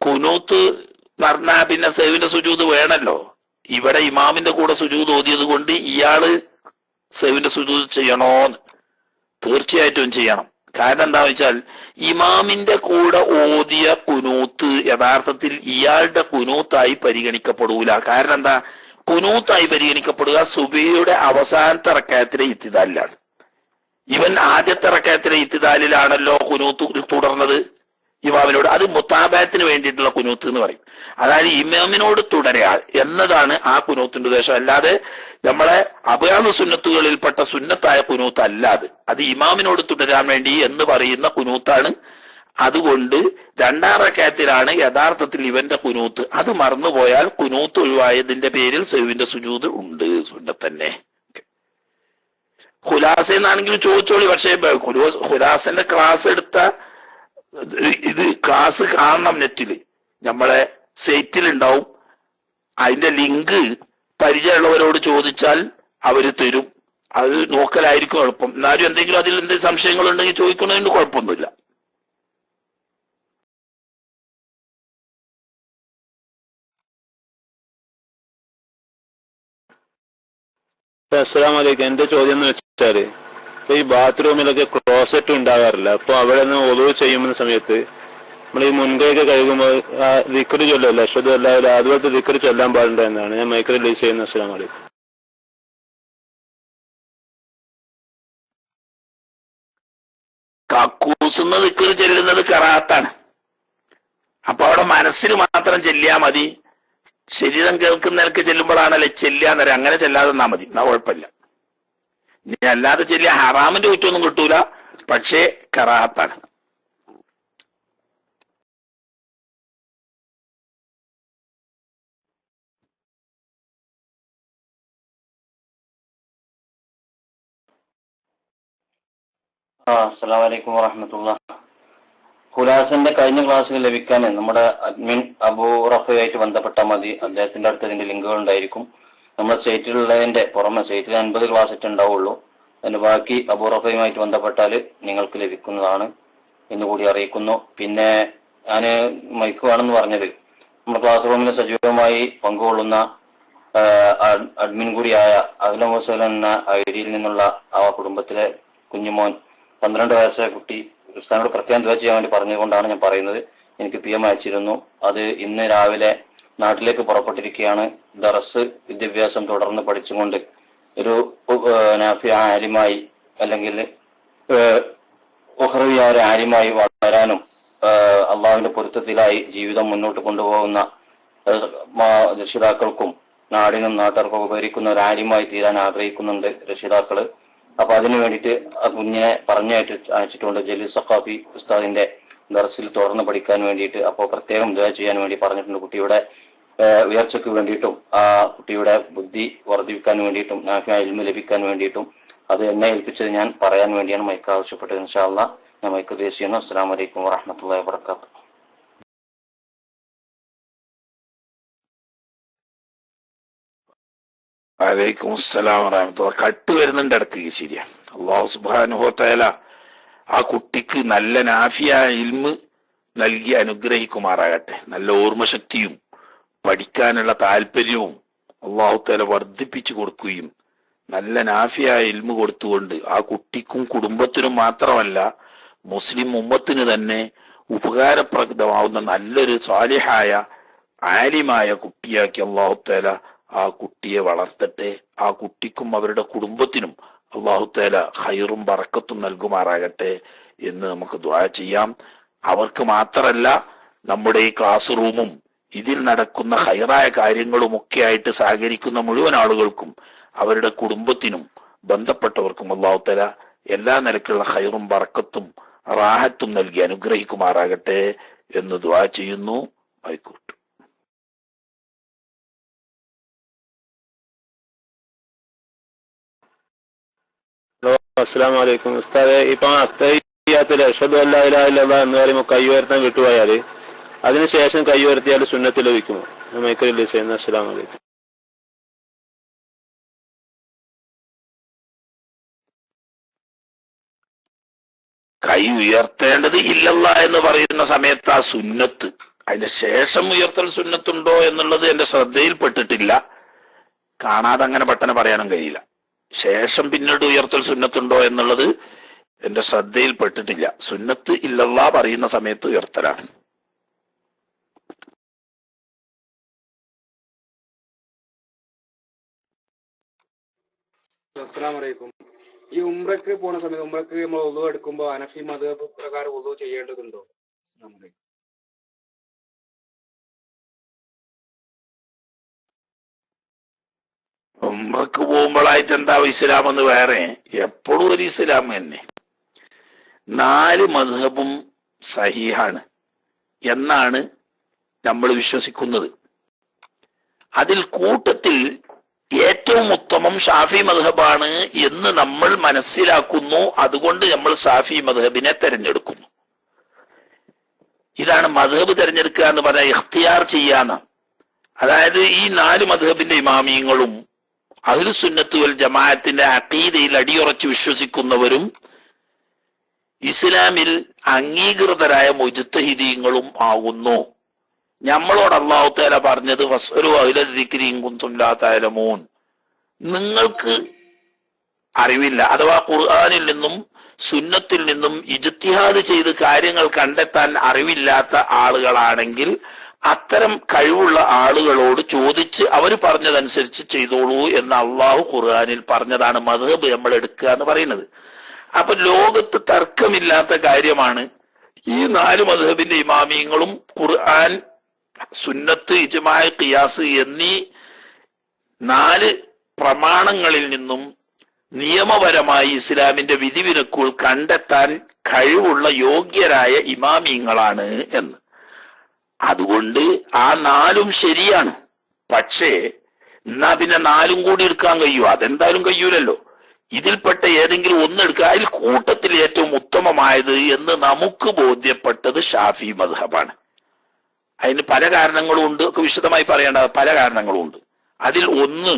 ഖുനൂത്ത് പറഞ്ഞാ പിന്നെ സഹ്വിന്റെ സുജൂദ് വേണല്ലോ. ഇവിടെ ഇമാമിന്റെ കൂടെ സുജൂദ് ഓതിയത് കൊണ്ട് ഇയാള് സഹ്വിന്റെ സുജൂദ് ചെയ്യണോന്ന്? തീർച്ചയായിട്ടും ചെയ്യണം. കാരണം എന്താന്ന് വെച്ചാൽ ഇമാമിന്റെ കൂടെ ഓതിയ ഖുനൂത്ത് യഥാർത്ഥത്തിൽ ഇയാളുടെ ഖുനൂത്തായി പരിഗണിക്കപ്പെടൂല. കാരണം എന്താ? ഖുനൂത്തായി പരിഗണിക്കപ്പെടുക സുബഹിയുടെ അവസാനത്തെ റക്അത്തിലെ ഇത്തിദാലിലാണ്. ഇവൻ ആദ്യത്തെ റക്അത്തിലെ ഇത്തിദാലിലാണല്ലോ ഖുനൂത്ത് തുടർന്നത് ഇമാമിനോട്. അത് മുത്താബഅത്തിന് വേണ്ടിയിട്ടുള്ള ഖുനൂത്ത് എന്ന് പറയും. അതായത് ഇമാമിനോട് തുടരുക എന്നതാണ് ആ ഖുനൂത്തിന്റെ ഉദ്ദേശം. അല്ലാതെ നമ്മളെ അബ്യാദ് സുന്നത്തുകളിൽപ്പെട്ട സുന്നത്തായ ഖുനൂത്ത് അല്ലാതെ അത് ഇമാമിനോട് തുടരാൻ വേണ്ടി എന്ന് പറയുന്ന ഖുനൂത്താണ്. അതുകൊണ്ട് 2-ാം റക്അത്തിലാണ് യഥാർത്ഥത്തിൽ ഇവന്റെ ഖുനൂത്ത്. അത് മറന്നുപോയാൽ ഖുനൂത്ത് ഒഴിവായതിന്റെ പേരിൽ സഹ്വിന്റെ സുജൂദ് ഉണ്ട്, സുന്നത്ത് തന്നെ. ഖുലാസെന്നാണെങ്കിലും ചോദിച്ചോളി. പക്ഷേ ഖുലാസന്റെ ക്ലാസ് എടുത്ത ഇത് ക്ലാസ് കാണണം. നെറ്റില് നമ്മളെ സൈറ്റിൽ ഉണ്ടാവും. അതിന്റെ ലിങ്ക് പരിചയമുള്ളവരോട് ചോദിച്ചാൽ അവര് തരും. അത് നോക്കലായിരിക്കും എളുപ്പം. എന്നാലും എന്തെങ്കിലും അതിൽ എന്തെങ്കിലും സംശയങ്ങൾ ഉണ്ടെങ്കിൽ ചോദിക്കുന്നതിന് കുഴപ്പമൊന്നുമില്ല. അസ്സലാമലൈക്കും. എന്റെ ചോദ്യം എന്ന് വെച്ചാല് ഈ ബാത്റൂമിലൊക്കെ ക്ലോസറ്റ് ഉണ്ടാകാറില്ല. അപ്പൊ അവിടെ നിന്ന് ഒളിവ് ചെയ്യുന്ന സമയത്ത് നമ്മൾ ഈ മുൻകൈയൊക്കെ കഴുകുമ്പോൾ ആ ദിക്ർ ചൊല്ലല്ലോ, അഷ്ഹദു അല്ലാ ഇലാഹ, അതുപോലത്തെ ദിക്ർ ചൊല്ലാൻ പാടുണ്ടോ എന്നാണ് ഞാൻ മൈക്ക് റിലീസ് ചെയ്യുന്നത്. അസ്സലാമലൈക്കും. കക്കൂസുന്ന ദിക്ർ ചെല്ലുന്നത് ഖറാഅത്താണ്. അപ്പൊ അവിടെ മനസ്സിൽ മാത്രം ചെല്ലിയാ മതി. ശരീരം കേൾക്കുന്നവർക്ക് ചെല്ലുമ്പോഴാണല്ലേ ചെല്ലാന്നറിയാം. അങ്ങനെ ചെല്ലാതെ നിന്നാ മതി, എന്നാ കുഴപ്പമില്ല. ഇനി അല്ലാതെ ചെല്ലിയ ഹറാമിന്റെ കുറ്റമൊന്നും കിട്ടൂല, പക്ഷേ ഖറാഅത്താണ്. അസ്സലാമലൈക്കും വറഹ്മത്തുള്ളാഹി. ഖുലാസന്റെ കഴിഞ്ഞ ക്ലാസ്സിൽ ലഭിക്കാൻ നമ്മുടെ അഡ്മിൻ അബൂ റഫയുമായിട്ട് ബന്ധപ്പെട്ടാൽ മതി. അദ്ദേഹത്തിന്റെ അടുത്ത് ഇതിന്റെ ലിങ്കുകൾ ഉണ്ടായിരിക്കും. നമ്മുടെ സൈറ്റിലുള്ളതിന്റെ പുറമെ സൈറ്റിൽ 50 ക്ലാസ് ഉണ്ടാവുള്ളൂ. അതിന് ബാക്കി അബൂ റഫയുമായിട്ട് ബന്ധപ്പെട്ടാൽ നിങ്ങൾക്ക് ലഭിക്കുന്നതാണ് എന്നുകൂടി അറിയിക്കുന്നു. പിന്നെ ഞാൻ മൈക്ക് വേണമെന്ന് പറഞ്ഞത് നമ്മുടെ ക്ലാസ് റൂമിൽ സജീവമായി പങ്കുകൊള്ളുന്ന അഡ്മിൻ കൂടിയായ അഖിലം വസൂൽ എന്ന ഐഡിയിൽ നിന്നുള്ള ആ കുടുംബത്തിലെ കുഞ്ഞുമോൻ 12 വയസ്സായ കുട്ടി ഉസ്താദിനോട് പ്രത്യേകം ദുആ ചെയ്യാൻ വേണ്ടി പറഞ്ഞതുകൊണ്ടാണ് ഞാൻ പറയുന്നത്. എനിക്ക് PM അയച്ചിരുന്നു. അത് ഇന്ന് രാവിലെ നാട്ടിലേക്ക് പുറപ്പെട്ടിരിക്കുകയാണ്. ദറസ് വിദ്യാഭ്യാസം തുടർന്ന് പഠിച്ചുകൊണ്ട് ഒരു നാഫിയ ആലിമായി അല്ലെങ്കിൽ ഉഖ്റവിയായ ഒരു ആലിമായി വളരാനും അള്ളാഹുവിന്റെ പൊരുത്തത്തിലായി ജീവിതം മുന്നോട്ട് കൊണ്ടുപോകുന്ന രക്ഷിതാക്കൾക്കും നാടിനും നാട്ടുകാർക്കും ഉപകരിക്കുന്ന ഒരു ആലിമായി തീരാൻ ആഗ്രഹിക്കുന്നുണ്ട് രക്ഷിതാക്കള്. അപ്പൊ അതിനു വേണ്ടിയിട്ട് ആ കുഞ്ഞിനെ അയച്ചിട്ടുണ്ട് ജലീൽ സഖാഫി ഉസ്താദിന്റെ ദർസിൽ തുടർന്ന് പഠിക്കാൻ വേണ്ടിയിട്ട്. അപ്പോൾ പ്രത്യേകം ദുആ ചെയ്യാൻ വേണ്ടി പറഞ്ഞിട്ടുണ്ട്. കുട്ടിയുടെ ഉയർച്ചയ്ക്ക് വേണ്ടിയിട്ടും ആ കുട്ടിയുടെ ബുദ്ധി വർദ്ധിപ്പിക്കാൻ വേണ്ടിയിട്ടും നാഫിയ ഇൽമ് ലഭിക്കാൻ വേണ്ടിയിട്ടും അത് എന്നെ ഏൽപ്പിച്ചത് ഞാൻ പറയാൻ വേണ്ടിയാണ് മൈക്ക് ആവശ്യപ്പെട്ടത്. ഇൻഷാ അല്ലാഹ് ഞാൻ മൈക്ക് ഉദ്ദേശിക്കുന്നു. അസ്സലാമു അലൈക്കും വറഹ്മത്തുള്ളാഹി വബറകാതുഹു. വലൈക്കും അസ്സലാം വറഹ്മത്തുള്ളാഹി. കട്ട് വരുന്നുണ്ട് ഇടയ്ക്ക്. ശരിയാ. അല്ലാഹു സുബ്ഹാനഹു വ തആല ആ കുട്ടിക്ക് നല്ല നാഫിയ ഇൽമ് നൽകി അനുഗ്രഹിക്കുമാറാകട്ടെ. നല്ല ഓർമ്മശക്തിയും പഠിക്കാനുള്ള താല്പര്യവും അല്ലാഹു തആല വർദ്ധിപ്പിച്ചു കൊടുക്കുകയും നല്ല നാഫിയായ ഇൽമു കൊടുത്തുകൊണ്ട് ആ കുട്ടിക്കും കുടുംബത്തിനും മാത്രമല്ല മുസ്ലിം ഉമ്മത്തിന് തന്നെ ഉപകാരപ്രദമാവുന്ന നല്ലൊരു സ്വാലിഹായ ആലിമായ കുട്ടിയാക്കി അല്ലാഹു തആല ആ കുട്ടിയെ വളർത്തട്ടെ. ആ കുട്ടിക്കും അവരുടെ കുടുംബത്തിനും അല്ലാഹു തആല ഖൈറും ബറക്കത്തും നൽകുമാറാകട്ടെ എന്ന് നമുക്ക് ദുആ ചെയ്യാം. അവർക്ക് മാത്രമല്ല, നമ്മുടെ ഈ ക്ലാസ് റൂമും ഇതിൽ നടക്കുന്ന ഖൈറായ കാര്യങ്ങളും ഒക്കെ ആയിട്ട് സഹകരിക്കുന്ന മുഴുവൻ ആളുകൾക്കും അവരുടെ കുടുംബത്തിനും ബന്ധപ്പെട്ടവർക്കും അല്ലാഹു തആല എല്ലാ നിലക്കുള്ള ഖൈറും ബറക്കത്തും റാഹത്തും നൽകി അനുഗ്രഹിക്കുമാറാകട്ടെ എന്ന് ദുആ ചെയ്യുന്നു. ആയിക്കോട്ടെ. അസ്സലാമു അലൈക്കും ഉസ്താദെ. ഇപ്പൊ അത്തഹിയ്യാത്തിൽ അഷ്ഹദു അല്ലാ ഇലാഹ ഇല്ലല്ലാഹ് എന്ന് പറയുമ്പോൾ കൈ ഉയർത്താൻ വിട്ടുപോയാല് അതിനുശേഷം കൈ ഉയർത്തിയാൽ സുന്നത്ത് ലഭിക്കുമോ? മൈക്കറില്ലേ ചെയ്യുന്ന. അസ്സലാമു അലൈക്കും. കൈ ഉയർത്തേണ്ടത് ഇല്ലല്ലാ എന്ന് പറയുന്ന സമയത്ത് ആ സുന്നത്ത്, അതിന്റെ ശേഷം ഉയർത്തൽ സുന്നത്തുണ്ടോ എന്നുള്ളത് എന്റെ ശ്രദ്ധയിൽപ്പെട്ടിട്ടില്ല. കാണാതെ അങ്ങനെ പെട്ടെന്ന് പറയാനും കഴിയില്ല. ശേഷം പിന്നീട് ഉയർത്തൽ സുന്നത്തുണ്ടോ എന്നുള്ളത് എന്റെ ശ്രദ്ധയിൽപ്പെട്ടിട്ടില്ല. സുന്നത്ത് ഇല്ലല്ലാ പറയുന്ന സമയത്ത് ഉയർത്തലാണ്. അസ്സലാമു അലൈക്കും. ഈ ഉംറക്ക് പോണ സമയത്ത് ഉംറക്ക് നമ്മൾ ഉളു എടുക്കുമ്പോൾ ഹനഫി മദ്ഹബ് പ്രകാരം ഉളു ചെയ്യേണ്ടതുണ്ടോ? അസ്സലാമു അലൈക്കും. ഉംറക്ക് പോകുമ്പോഴായിട്ട് എന്താ ഇസ്ലാം എന്ന് വേറെ, എപ്പോഴും ഒരു ഇസ്ലാം തന്നെ. 4 മദ്ഹബും സഹീഹാണ് എന്നാണ് നമ്മൾ വിശ്വസിക്കുന്നത്. അതിൽ കൂട്ടത്തിൽ ഏറ്റവും ഉത്തമം ഷാഫി മദ്ഹബാണ് എന്ന് നമ്മൾ മനസ്സിലാക്കുന്നു. അതുകൊണ്ട് നമ്മൾ ഷാഫി മദ്ഹബിനെ തെരഞ്ഞെടുക്കുന്നു. ഇതാണ് മദ്ഹബ് തെരഞ്ഞെടുക്കുക എന്ന് പറഞ്ഞാൽ ഇഖ്തിയാർ ചെയ്യാന്ന്. അതായത് ഈ 4 മദ്ഹബിന്റെ ഇമാമിയങ്ങളും അഹ്ലുസുന്നത്ത് വൽ ജമാഅത്തിന്റെ അഖീദയിൽ അടിയുറച്ച് വിശ്വസിക്കുന്നവരും ഇസ്ലാമിൽ അംഗീകൃതരായ മുജ്തഹിദീങ്ങളും ആകുന്നു. നമ്മളോട് അല്ലാഹു തആല പറഞ്ഞത് ഫസ്അലു അഹ്ല ദിക്രി ഇൻ കുൻതും ലാ തഅലമൂൻ, നിങ്ങൾക്ക് അറിവില്ല അഥവാ ഖുർആനിൽ നിന്നും സുന്നത്തിൽ നിന്നും ഇജ്തിഹാദ് ചെയ്ത് കാര്യങ്ങൾ കണ്ടെത്താൻ അറിവില്ലാത്ത ആളുകളാണെങ്കിൽ അത്തരം കഴിവുള്ള ആളുകളോട് ചോദിച്ച് അവർ പറഞ്ഞതനുസരിച്ച് ചെയ്തോളൂ എന്ന് അള്ളാഹു ഖുർആനിൽ പറഞ്ഞതാണ് മദ്ഹബ് നമ്മൾ എടുക്കുക എന്ന് പറയുന്നത്. അപ്പൊ ലോകത്ത് തർക്കമില്ലാത്ത കാര്യമാണ് ഈ 4 മദ്ഹബിന്റെ ഇമാമിയങ്ങളും ഖുർആൻ, സുന്നത്ത്, ഇജ്മാ, ഖിയാസ് എന്നീ 4 പ്രമാണങ്ങളിൽ നിന്നും നിയമപരമായി ഇസ്ലാമിന്റെ വിധിവിലക്കുകൾ കണ്ടെത്താൻ കഴിവുള്ള യോഗ്യരായ ഇമാമിയങ്ങളാണ് എന്ന്. അതുകൊണ്ട് ആ 4ഉം ശരിയാണ്. പക്ഷേ എന്നാ പിന്നെ 4ഉം കൂടി എടുക്കാൻ കഴിയുമോ? അതെന്തായാലും കഴിയൂലല്ലോ. ഇതിൽപ്പെട്ട ഏതെങ്കിലും ഒന്ന് എടുക്കുക. അതിൽ കൂട്ടത്തിൽ ഏറ്റവും ഉത്തമമായത് എന്ന് നമുക്ക് ബോധ്യപ്പെട്ടത് ഷാഫി മദ്ഹബാണ്. അതിന് പല കാരണങ്ങളും ഉണ്ട്, ഒക്കെ വിശദമായി പറയേണ്ട പല കാരണങ്ങളും ഉണ്ട്. അതിൽ ഒന്ന്,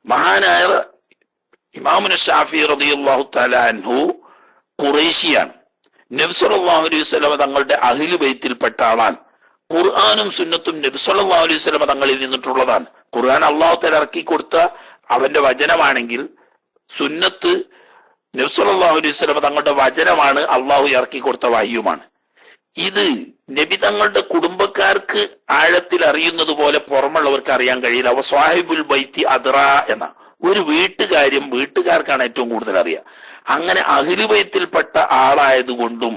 മഹാനായ ഇമാമുന ഷാഫി റളിയല്ലാഹു തആല അൻഹു ഖുറൈശിയാണ്. നബി സല്ലല്ലാഹു അലൈഹി വസല്ലം തങ്ങളുടെ അഹ്ലു ബൈത്തിൽപ്പെട്ട ആളാണ്. ഖുർആനും സുന്നത്തും നബി സല്ലല്ലാഹു അലൈഹി വസല്ലം തങ്ങളിൽ നിന്നിട്ടുള്ളതാണ്. ഖുർആൻ അല്ലാഹു തആല ഇറക്കി കൊടുത്ത അവന്റെ വചനമാണെങ്കിൽ സുന്നത്ത് നബി സല്ലല്ലാഹു അലൈഹി വസല്ലം തങ്ങളുടെ വചനമാണ്, അള്ളാഹു ഇറക്കി കൊടുത്ത വഹ്യുമാണ്. ഇത് നബി തങ്ങളുടെ കുടുംബക്കാർക്ക് ആഴത്തിൽ അറിയുന്നത് പോലെ പുറമുള്ളവർക്ക് അറിയാൻ കഴിയില്ല. അവ സ്വാഹിബുൽ ബൈത്തി അദ്റ എന്ന ഒരു വീട്ടുകാര്യം വീട്ടുകാർക്കാണ് ഏറ്റവും കൂടുതൽ അറിയുക. അങ്ങനെ അഹ്ലു ബൈത്തിൽപ്പെട്ട ആളായതുകൊണ്ടും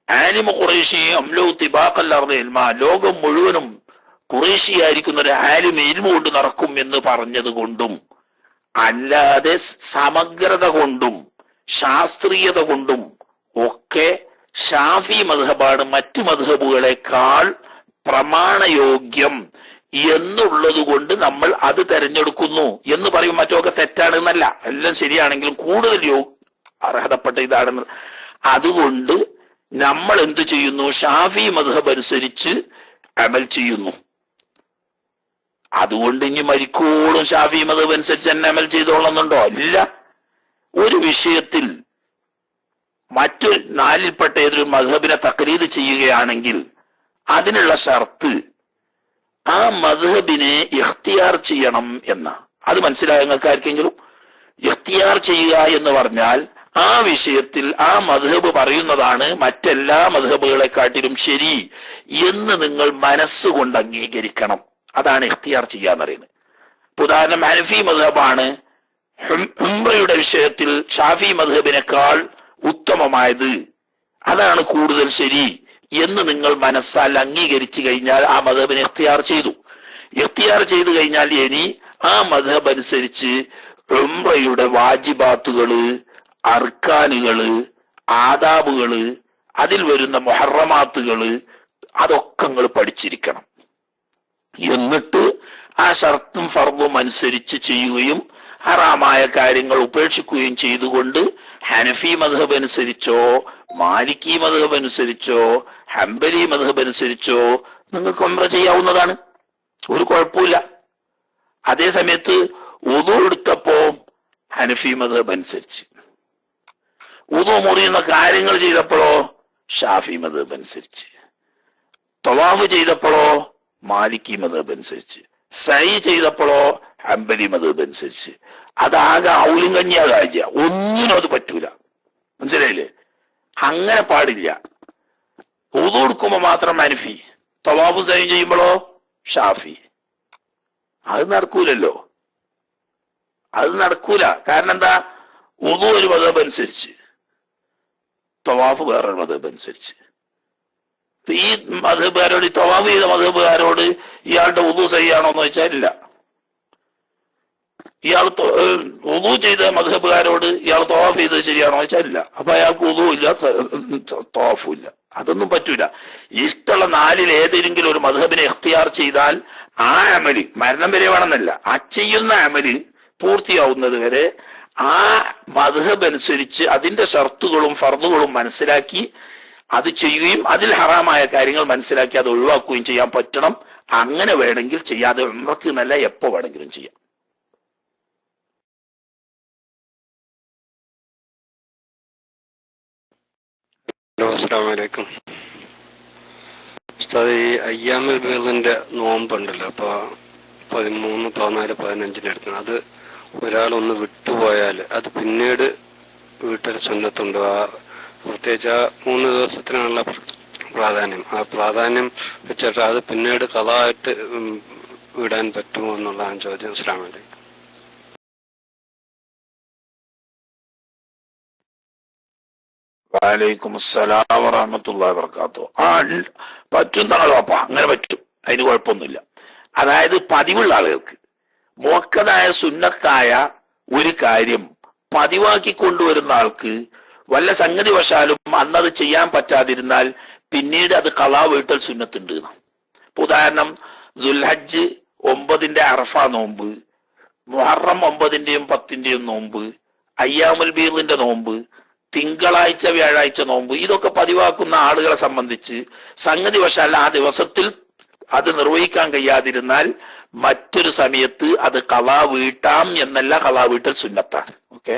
ആലിമ ഖുറൈശി അംലൗ തിബാഖൽ അർദി ഇൽമാ, ലോകം മുഴുവനും ഖുറൈശിയായിരിക്കുന്ന ഒരു ആലിം ഇൽമു കൊണ്ട് നടക്കും എന്ന് പറഞ്ഞത് കൊണ്ടും അല്ലാതെ സമഗ്രത കൊണ്ടും ശാസ്ത്രീയത കൊണ്ടും ഒക്കെ ഷാഫി മദ്ഹബാണ് മറ്റു മദ്ഹബുകളെക്കാൾ പ്രമാണയോഗ്യം എന്നുള്ളത് കൊണ്ട് നമ്മൾ അത് തെരഞ്ഞെടുക്കുന്നു എന്ന് പറയും. മറ്റൊക്കെ തെറ്റാണെന്നല്ല, എല്ലാം ശരിയാണെങ്കിലും കൂടുതൽ അർഹതപ്പെട്ട ഇതാണെന്ന്. അതുകൊണ്ട് നമ്മൾ എന്ത് ചെയ്യുന്നു? ഷാഫി മദ്ഹബ് അനുസരിച്ച് അമൽ ചെയ്യുന്നു. അതുകൊണ്ട് ഇനി മരിക്കോളും ഷാഫി മദ്ഹബ് അനുസരിച്ച് തന്നെ അമൽ ചെയ്തോളുന്നുണ്ടോ? ഇല്ല. ഒരു വിഷയത്തിൽ മറ്റു 4ൽപ്പെട്ട ഏതൊരു മദ്ഹബിനെ തഖ്ലീദ് ചെയ്യുകയാണെങ്കിൽ അതിനുള്ള ഷർത്ത് ആ മദ്ഹബിനെ ഇഖ്തിയാർ ചെയ്യണം എന്ന. അത് മനസ്സിലായ നിങ്ങൾക്ക് ആർക്കെങ്കിലും? ഇഖ്തിയാർ ചെയ്യുക എന്ന് പറഞ്ഞാൽ ആ വിഷയത്തിൽ ആ മദ്ഹബ് പറയുന്നതാണ് മറ്റെല്ലാ മദ്ഹബുകളെക്കാട്ടിലും ശരി എന്ന് നിങ്ങൾ മനസ്സുകൊണ്ട് അംഗീകരിക്കണം. അതാണ് ഇഖ്തിയാർ ചെയ്യാന്ന് പറയുന്നത്. ഉദാഹരണം, ഹനഫി മദ്ഹബാണ് ഉംറയുടെ വിഷയത്തിൽ ഷാഫി മദ്ഹബിനേക്കാൾ ഉത്തമമായത്, അതാണ് കൂടുതൽ ശരി എന്ന് നിങ്ങൾ മനസ്സാൽ അംഗീകരിച്ചു കഴിഞ്ഞാൽ ആ മദ്ഹബിനെ ഇഖ്തിയാർ ചെയ്തു. ഇഖ്തിയാർ ചെയ്തു കഴിഞ്ഞാൽ ഇനി ആ മദ്ഹബ് അനുസരിച്ച് ഉംറയുടെ വാജിബാത്തുകള്, അർക്കാനുകള്, ആദാബുകള്, അതിൽ വരുന്ന മുഹറമാത്തുകള്, അതൊക്കെ നിങ്ങൾ പഠിച്ചിരിക്കണം. എന്നിട്ട് ആ ഷർത്തും ഫർദും അനുസരിച്ച് ചെയ്യുകയും ഹറാമായ കാര്യങ്ങൾ ഉപേക്ഷിക്കുകയും ചെയ്തുകൊണ്ട് ഹനഫി മദ്ഹബ് അനുസരിച്ചോ മാലിക്കി മദ്ഹബ് അനുസരിച്ചോ ഹംബലി മദ്ഹബ് അനുസരിച്ചോ നിങ്ങൾക്ക് ഉംറ ചെയ്യാവുന്നതാണ്. ഒരു കുഴപ്പമില്ല. അതേ സമയത്ത് വുദു എടുത്തപ്പോ ഹനഫി മദ്ഹബ് അനുസരിച്ച്, വുദു മുറിയുന്ന കാര്യങ്ങൾ ചെയ്തപ്പോഴോ ഷാഫി മദ്ഹബ് അനുസരിച്ച്, തവാഫ് ചെയ്തപ്പോഴോ മാലിക്കി മദ്ഹബ് അനുസരിച്ച്, സൈ ചെയ്തപ്പോഴോ ഹംബലി മദ്ഹബ് അനുസരിച്ച്. അതാകെ ഔലും കഞ്ഞിയാകാഴ്ച, ഒന്നിനും അത് പറ്റൂല. മനസ്സിലായില്ലേ? അങ്ങനെ പാടില്ല. വുദു എടുക്കുമ്പോ മാത്രം ഹനഫി, തവാഫ് സൈ ചെയ്യുമ്പോഴോ ഷാഫി. അത് നടക്കൂലല്ലോ, അത് നടക്കൂല. കാരണം എന്താ? വുദു ഒരു മദ്ഹബ് അനുസരിച്ച്, തവാഫ് വേറൊരു മദ്ഹബ് അനുസരിച്ച്. ഈ മദ്ഹബുകാരോട്, ഈ തവാഫ് ചെയ്ത മദ്ഹബുകാരോട് ഇയാളുടെ വുദു സഹിയാണോ എന്ന് ചോദിച്ചാൽ ഇല്ല. ഇയാൾ വുദു ചെയ്ത മദ്ഹബുകാരോട് ഇയാൾ തവാഫ് ചെയ്തത് ശരിയാണോ ചോദിച്ചാൽ ഇല്ല. അപ്പൊ അയാൾക്ക് വുദു ഇല്ല, തവാഫും ഇല്ല. അതൊന്നും പറ്റൂല. ഇഷ്ടമുള്ള നാലിൽ ഏതെങ്കിലും ഒരു മദ്ഹബിനെ ഇഖ്തിയാർ ചെയ്താൽ ആ അമല് മരണം വരെ വേണമെന്നല്ല, ആ ചെയ്യുന്ന അമല് പൂർത്തിയാവുന്നത് വരെ ആ മദ്ഹബ് അനുസരിച്ച് അതിന്റെ ഷർത്തുകളും ഫർദുകളും മനസ്സിലാക്കി അത് ചെയ്യുകയും അതിൽ ഹറാമായ കാര്യങ്ങൾ മനസ്സിലാക്കി അത് ഒഴിവാക്കുകയും ചെയ്യാൻ പറ്റണം. അങ്ങനെ വേണമെങ്കിൽ ചെയ്യാതെ ഉംറക്ക് എന്നല്ല, എപ്പോ വേണമെങ്കിലും ചെയ്യാം. ഹലോ, അസ്സലാമു അലൈക്കും ഉസ്താദ്. ഈ അയ്യാമുൽ ബീദിന്റെ നോമ്പുണ്ടല്ലോ, അപ്പൊ 13, 14, 15 എടുക്കണം. അത് ഒരാളൊന്ന് വിട്ടുപോയാൽ അത് പിന്നീട് വീട്ടിൽ സുന്നത്തുണ്ടോ? പ്രത്യേകിച്ച് ആ 3 ദിവസത്തിനുള്ള പ്രാധാന്യം, ആ പ്രാധാന്യം വെച്ചിട്ട് അത് പിന്നീട് ഖളായിട്ട് വിടാൻ പറ്റുമോ എന്നുള്ളതാണ് ചോദ്യം. അസ്സലാമു അലൈക്കും. വലൈക്കും അസ്സലാം വറഹ്മത്തുള്ളാഹി വബറകാതുഹു. പറ്റുന്നതാണല്ലോ. അപ്പൊ അങ്ങനെ പറ്റും, അതിന് കുഴപ്പമൊന്നുമില്ല. അതായത് പതിവുള്ള ആളുകൾക്ക് മുഅക്കദായ സുന്നത്തായ ഒരു കാര്യം പതിവാക്കി കൊണ്ടുവരുന്ന ആൾക്ക് വല്ല സംഗതി വശാലും അന്നത് ചെയ്യാൻ പറ്റാതിരുന്നാൽ പിന്നീട് അത് ഖളാ വീട്ടൽ സുന്നത്തുണ്ട്. ഉദാഹരണം, ദുൽഹജ്ജ് 9 അറഫ നോമ്പ്, മുഹറം 9 10 നോമ്പ്, അയ്യാമുൽ ബീദിന്റെ നോമ്പ്, തിങ്കളാഴ്ച വ്യാഴാഴ്ച നോമ്പ്, ഇതൊക്കെ പതിവാക്കുന്ന ആളുകളെ സംബന്ധിച്ച് സംഗതി വശാൽ ആ ദിവസത്തിൽ അത് നിർവഹിക്കാൻ കഴിയാതിരുന്നാൽ മറ്റൊരു സമയത്ത് അത് ഖളാ വീട്ടാം എന്നല്ല, ഖളാ വീട്ടൽ സുന്നത്താണ്. ഓക്കെ.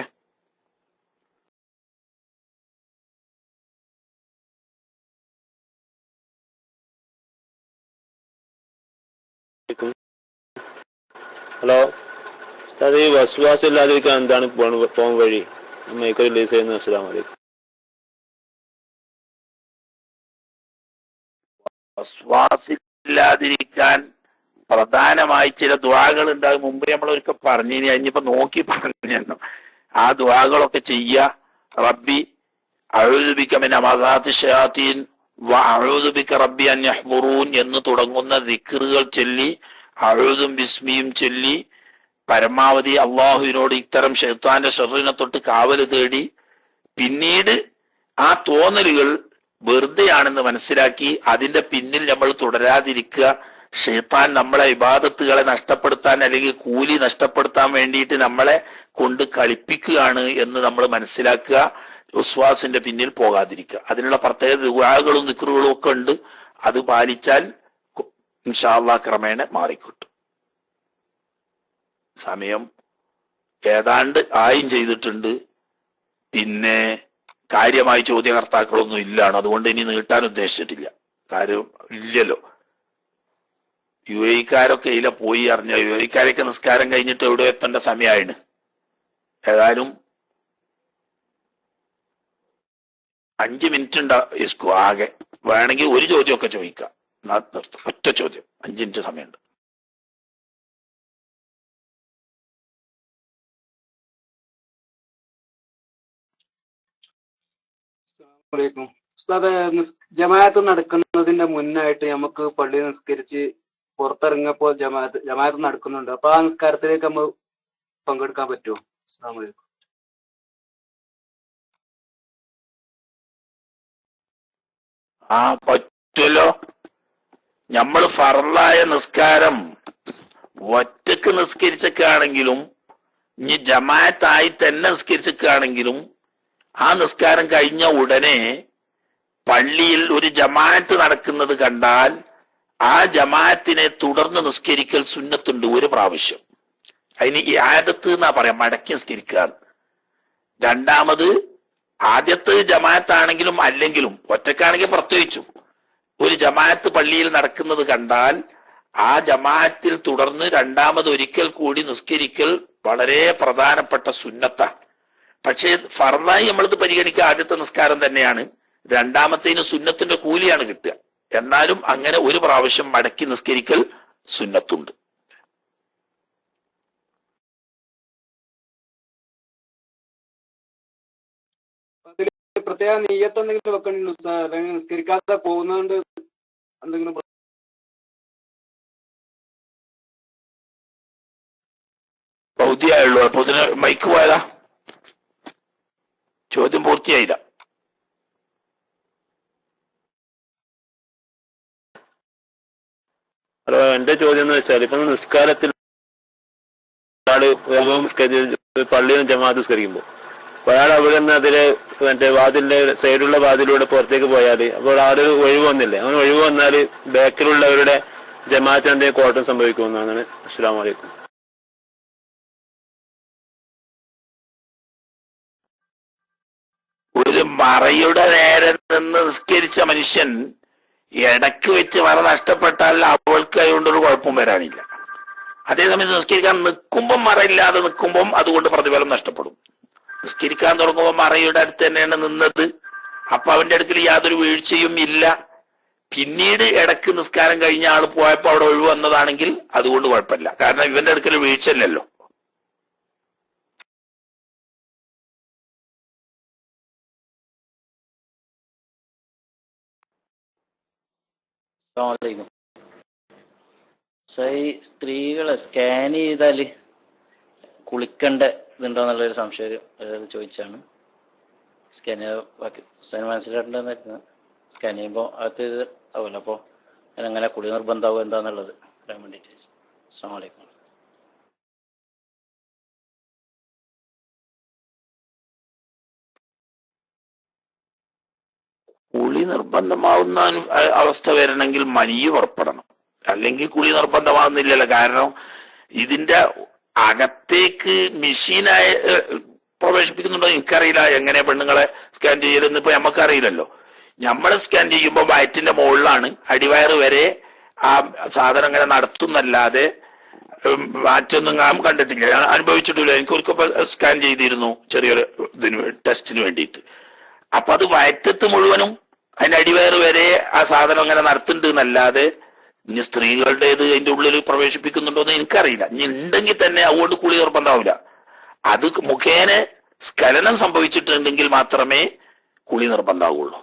ഹലോ, അത് ഈ വസ്വാസം ഇല്ലാതിരിക്കാൻ എന്താണ് പോകാൻ വഴി? മൈക്ക് റിലീസ് ചെയ്യുന്നത്. അസ്സലാമു അലൈക്കും. വസ്വാസില്ലാതിരിക്കാൻ പ്രധാനമായി ചില ദുആകൾ ഉണ്ടാകും. മുമ്പ് നമ്മൾ ഒരിക്കൽ പറഞ്ഞു, ഇനിയിപ്പോ നോക്കി പറഞ്ഞു. ആ ദുആകളൊക്കെ ചെയ്യുക. റബ്ബി അഊദു ബിക മിൻ അമദാത്തി ശയാത്തീൻ വ അഊദു ബിക റബ്ബി അൻ യഹ്ദുറൂൻ എന്ന് തുടങ്ങുന്ന ദിക്റുകൾ ചൊല്ലി, അഊദും ബിസ്മിയും ചൊല്ലി പരമാവധി അള്ളാഹുവിനോട് ഇത്തരം ശൈത്താന്റെ ഷർറിനെ തൊട്ട് കാവല് തേടി, പിന്നീട് ആ തോന്നലുകൾ വെറുതെയാണെന്ന് മനസ്സിലാക്കി അതിന്റെ പിന്നിൽ നമ്മൾ തുടരാതിരിക്കുക. ഷൈത്താൻ നമ്മളെ ഇബാദത്തുകളെ നഷ്ടപ്പെടുത്താൻ അല്ലെങ്കിൽ കൂലി നഷ്ടപ്പെടുത്താൻ വേണ്ടിയിട്ട് നമ്മളെ കൊണ്ട് കളിപ്പിക്കുകയാണ് എന്ന് നമ്മൾ മനസ്സിലാക്കുക. വസ്വാസിന്റെ പിന്നിൽ പോകാതിരിക്കുക. അതിനുള്ള പ്രത്യേക ദുആകളും ദിക്റുകളും ഒക്കെ ഉണ്ട്. അത് പാലിച്ചാൽ ഇൻഷാ അല്ലാഹ് ക്രമേണ മാറിക്കിട്ടും. സമയം ഏതാണ്ട് ആയും ചെയ്തിട്ടുണ്ട്. പിന്നെ കാര്യമായി ചോദ്യകർത്താക്കളൊന്നും ഇല്ലാണ്. അതുകൊണ്ട് ഇനി നീട്ടാൻ ഉദ്ദേശിച്ചിട്ടില്ല. കാര്യം ഇല്ലല്ലോ. UAE-കാരൊക്കെ ഇതിലെ പോയി അറിഞ്ഞ UAE-കാരൊക്കെ നിസ്കാരം കഴിഞ്ഞിട്ട് എവിടെ എത്തേണ്ട സമയമായിന്. ഏതായാലും 5 മിനിറ്റ് ഉണ്ടാ ആകെ. വേണമെങ്കിൽ ഒരു ചോദ്യമൊക്കെ ചോദിക്കാം. ഒറ്റ ചോദ്യം, 5 മിനിറ്റ് സമയമുണ്ട്. ഉസ്താദ്, ജമാഅത്ത് നടക്കുന്നതിന്റെ മുന്നായിട്ട് നമുക്ക് പള്ളി നിസ്കരിച്ച് പുറത്തിറങ്ങിയപ്പോൾ ജമാഅത്ത് നടക്കുന്നുണ്ട്. അപ്പൊ ആ നിസ്കാരത്തിലേക്ക് നമ്മൾ പങ്കെടുക്കാൻ പറ്റുമോ? അസ്സലാമു അലൈക്കും. ആ പറ്റുമല്ലോ. നമ്മൾ ഫർളായ നിസ്കാരം ഒറ്റക്ക് നിസ്കരിച്ചൊക്കെയാണെങ്കിലും ഇനി ജമാഅത്തായി തന്നെ നിസ്കരിച്ചൊക്കെയാണെങ്കിലും ആ നിസ്കാരം കഴിഞ്ഞ ഉടനെ പള്ളിയിൽ ഒരു ജമാഅത്ത് നടക്കുന്നത് കണ്ടാൽ ആ ജമാഅത്തിനെ തുടർന്ന് നിസ്കരിക്കൽ സുന്നത്തുണ്ട് 1 പ്രാവശ്യം. അതിന് ഈ ആദത്ത് എന്നാ പറയാം, മടക്കി നിസ്കരിക്കുക. രണ്ടാമത് ആദ്യത്തെ ജമാഅത്താണെങ്കിലും അല്ലെങ്കിലും ഒറ്റക്കാണെങ്കിൽ പ്രത്യേകിച്ചു ഒരു ജമാഅത്ത് പള്ളിയിൽ നടക്കുന്നത് കണ്ടാൽ ആ ജമാഅത്തിൽ തുടർന്ന് രണ്ടാമത് ഒരിക്കൽ കൂടി നിസ്കരിക്കൽ വളരെ പ്രധാനപ്പെട്ട സുന്നത്താണ്. പക്ഷേ ഫർളായി നമ്മളിത് പരിഗണിക്കുക ആദ്യത്തെ നിസ്കാരം തന്നെയാണ്. രണ്ടാമത്തേന് സുന്നത്തിന്റെ കൂലിയാണ് കിട്ടുക. എന്നാലും അങ്ങനെ 1 പ്രാവശ്യം മടക്കി നിസ്കരിക്കൽ സുന്നത്തുണ്ട്. അതിൽ പ്രത്യേക നിയ്യത്ത് എന്തെങ്കിലും വെക്കണുണ്ടോ ഉസ്താദ്? അല്ലെങ്കിൽ നിസ്കരിക്കാതെ പോകുന്നതുകൊണ്ട് എന്തെങ്കിലും പൗതിയായുള്ളൂ. അപ്പൊ ഇതിന് മൈക്ക് പോയതാ, ചോദ്യം പൂർത്തിയായില്ല. ഹലോ, എന്റെ ചോദ്യം എന്ന് വെച്ചാൽ ഇപ്പൊ നിസ്കാരത്തിൽ പള്ളിയിൽ ജമാഅത്ത് നിസ്കരിക്കുമ്പോൾ അയാൾ അവിടെ നിന്ന് അതിലെ മറ്റേ വാതിലിന്റെ സൈഡുള്ള വാതിലൂടെ പുറത്തേക്ക് പോയാൽ അപ്പോൾ ആള് ഒഴിവ് വന്നില്ലേ? അങ്ങനെ ഒഴിവ് വന്നാൽ ബാക്കിലുള്ളവരുടെ ജമാഅത്തിന് എന്തെങ്കിലും കോട്ടം സംഭവിക്കുമെന്നാണ്. അസ്സലാമു അലൈക്കും. ഒരു മറയുടെ നേരെ നിന്ന് നിസ്കരിച്ച മനുഷ്യൻ ഇടക്ക് വെച്ച് മറ നഷ്ടപ്പെട്ടാൽ അവൾക്ക് അതുകൊണ്ടൊരു കുഴപ്പം വരാനില്ല. അതേസമയത്ത് നിസ്കരിക്കാൻ നിൽക്കുമ്പം മറയില്ലാതെ നിൽക്കുമ്പം അതുകൊണ്ട് പ്രതിഫലം നഷ്ടപ്പെടും. നിസ്കരിക്കാൻ തുടങ്ങുമ്പോൾ മറയുടെ അടുത്ത് തന്നെയാണ് നിന്നത്, അപ്പൊ അവന്റെ അടുക്കൽ യാതൊരു വീഴ്ചയും ഇല്ല. പിന്നീട് ഇടക്ക് നിസ്കാരം കഴിഞ്ഞ ആള് പോയപ്പോ അവിടെ ഒഴിവ് വന്നതാണെങ്കിൽ അതുകൊണ്ട് കുഴപ്പമില്ല, കാരണം ഇവന്റെ അടുക്കൽ വീഴ്ച ഇല്ലല്ലോ. സ്ത്രീകളെ സ്കാൻ ചെയ്താല് കുളിക്കണ്ട ഇതുണ്ടോ എന്നുള്ളൊരു സംശയം ചോദിച്ചാണ്. സ്കാൻ മനസ്സിലായിട്ടുണ്ടെന്നായിരുന്നു. സ്കാൻ ചെയ്യുമ്പോൾ അകത്ത് ആവുമല്ലോ, അപ്പോൾ അതിനെങ്ങനെ കുളി നിർബന്ധമാവും എന്താന്നുള്ളത് അറിയാൻ വേണ്ടിയിട്ട്. അസ്സലാമു അലൈക്കും. കുളി നിർബന്ധമാവുന്ന അവസ്ഥ വരണമെങ്കിൽ മനിയ് പുറപ്പെടണം, അല്ലെങ്കിൽ കുളി നിർബന്ധമാവുന്നില്ലല്ലോ. കാരണം ഇതിന്റെ അകത്തേക്ക് മെഷീനായ പ്രവേശിപ്പിക്കുന്നുണ്ടോ എനിക്കറിയില്ല. എങ്ങനെ പെണ്ണുങ്ങളെ സ്കാൻ ചെയ്യലെന്ന് ഇപ്പൊ നമുക്കറിയില്ലല്ലോ. നമ്മളെ സ്കാൻ ചെയ്യുമ്പോൾ വയറ്റിന്റെ മുകളിലാണ്, അടിവയറ് വരെ ആ സാധനം ഇങ്ങനെ നടത്തുന്നല്ലാതെ മാറ്റൊന്നും ഞാൻ കണ്ടിട്ടില്ല, ഞാൻ അനുഭവിച്ചിട്ടില്ല. എനിക്കൊരിക്കൽ സ്കാൻ ചെയ്തിരുന്നു ചെറിയൊരു ടെസ്റ്റിന് വേണ്ടിയിട്ട്. അപ്പൊ അത് വയറ്റത്ത് മുഴുവനും അതിന്റെ അടിവയറ് വരെ ആ സാധനം അങ്ങനെ നടത്തുന്നുണ്ട് എന്നല്ലാതെ ഇനി സ്ത്രീകളുടേത് അതിന്റെ ഉള്ളിൽ പ്രവേശിപ്പിക്കുന്നുണ്ടോ എന്ന് എനിക്കറിയില്ല. ഇനി ഉണ്ടെങ്കിൽ തന്നെ അതുകൊണ്ട് കുളി നിർബന്ധമാവില്ല. അത് മുഖേന സ്ഖലനം സംഭവിച്ചിട്ടുണ്ടെങ്കിൽ മാത്രമേ കുളി നിർബന്ധമാവുള്ളൂ.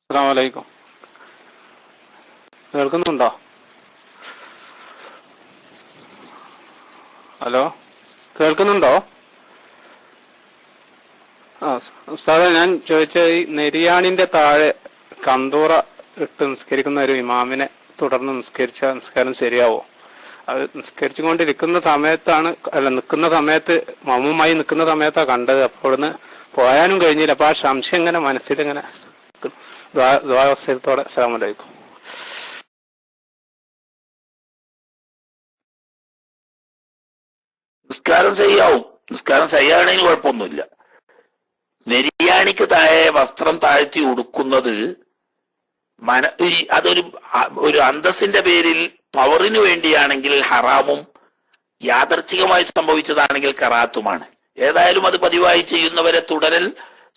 അസ്സലാമു അലൈക്കും. കേൾക്കുന്നുണ്ടോ? ഹലോ, കേൾക്കുന്നുണ്ടോ? ഉസ്താദേ, ഞാൻ ചോദിച്ച ഈ നെരിയാണിന്റെ താഴെ കന്തൂറ ഇട്ട് നിസ്കരിക്കുന്ന ഒരു ഇമാമിനെ തുടർന്ന് നിസ്കരിച്ച നിസ്കാരം ശരിയാവോ? അത് നിസ്കരിച്ചുകൊണ്ടിരിക്കുന്ന സമയത്താണ്, അല്ല നിൽക്കുന്ന സമയത്ത്, മമ്മുമായി നിൽക്കുന്ന സമയത്താണ് കണ്ടത്. അപ്പോൾ ഇവിടുന്ന് പോയാനും കഴിഞ്ഞില്ല. അപ്പൊ ആ സംശയം ഇങ്ങനെ മനസ്സിലിങ്ങനെ ദ്വാവസ്ഥയത്തോടെ. അസ്സലാമു അലൈക്കും. നിസ്കാരം ചെയ്യാവും. നിസ്കാരം ചെയ്യാണതിന് കുഴപ്പമൊന്നുമില്ല. നെരിയാണിക്ക് താഴെ വസ്ത്രം താഴ്ത്തി ഉടുക്കുന്നത് അതൊരു ഒരു അന്തസ്സിന്റെ പേരിൽ പവറിന് വേണ്ടിയാണെങ്കിൽ ഹറാമും, യാദർച്ഛികമായി സംഭവിച്ചതാണെങ്കിൽ കറാത്തുമാണ്. ഏതായാലും അത് പതിവായി ചെയ്യുന്നവരെ തുടരൽ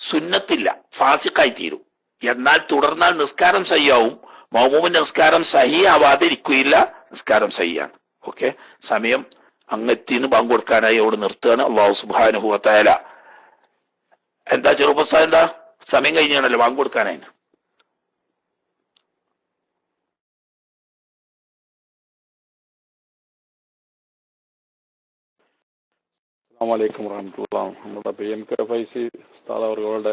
സുന്നത്തില്ല, ഫാസിഖായി തീരും. എന്നാൽ തുടർന്നാൽ നിസ്കാരം സഹിയാവും. മൗമൂമിന്റെ നിസ്കാരം സഹിയാവാതിരിക്കുകയില്ല, നിസ്കാരം സഹിയാണ്. ഓക്കെ, സമയം അങ്ങെത്തിന്ന് ബാങ്ക് കൊടുക്കാനായി അവിടെ നിർത്തുകയാണ്. അല്ലാഹു സുബ്ഹാനഹു വ തആല എന്താ ചെറുപ്പസ്ഥ, എന്താ സമയം കഴിഞ്ഞാണല്ലോ ബാങ്ക് കൊടുക്കാനായി. അസ്സലാമലൈക്കും വറഹ്മത്തുള്ളാഹി. നമ്മുടെ PMKFIC ഉസ്താദ് അവരുടെ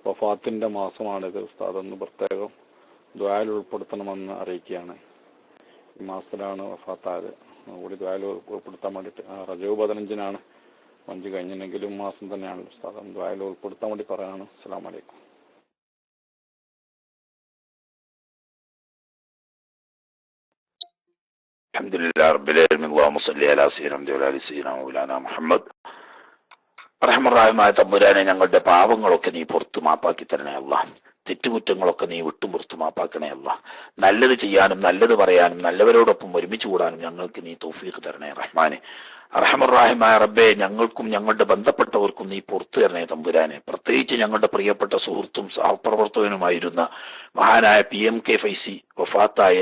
വഫാത്തിന്റെ മാസമാണിത്. ഉസ്താദ് ഒന്ന് പ്രത്യേകം ദുആയിൽ ഉൾപ്പെടുത്തണമെന്ന് അറിയിക്കുകയാണ്. ഈ മാസത്തിലാണ് വഫാത്തായത്. കൂടി ദുആയിൽ ഉൾപ്പെടുത്താൻ വേണ്ടിയിട്ട് റജബ് 15-നാണ്. 5 കഴിഞ്ഞെങ്കിലും മാസം തന്നെയാണ്. ഉസ്താദ് ദുആയിൽ ഉൾപ്പെടുത്താൻ വേണ്ടി പറയാണ്. അസ്സലാമലൈക്കും. അൽഹംദുലില്ലാഹി റബ്ബിൽ ആലമീൻ. അല്ലാഹുമ്മ സ്വല്ലി അലാ സയ്യിദിനാ മൗലാനാ മുഹമ്മദ്. റഹ്മാനായ തമ്പുരാനെ, ഞങ്ങളുടെ പാപങ്ങളൊക്കെ നീ പുറത്തു മാപ്പാക്കി തരണേ അല്ലാഹ്. തെറ്റുകുറ്റങ്ങളൊക്കെ നീ വിട്ടും പുറത്തു മാപ്പാക്കണേ അല്ലാഹ്. നല്ലത് ചെയ്യാനും നല്ലത് പറയാനും നല്ലവരോടൊപ്പം ഒരുമിച്ച് കൂടാനും ഞങ്ങൾക്ക് നീ തൗഫീഖ് തരണേ റഹ്മാനെ. അർഹമർറാഹിമായ റബ്ബേ, ഞങ്ങൾക്കും ഞങ്ങളുടെ ബന്ധപ്പെട്ടവർക്കും നീ പുറത്തു തരണേ തമ്പുരാനെ. പ്രത്യേകിച്ച് ഞങ്ങളുടെ പ്രിയപ്പെട്ട സുഹൃത്തും സഹപ്രവർത്തകനുമായിരുന്ന മഹാനായ PMKFIC വഫാത്തായ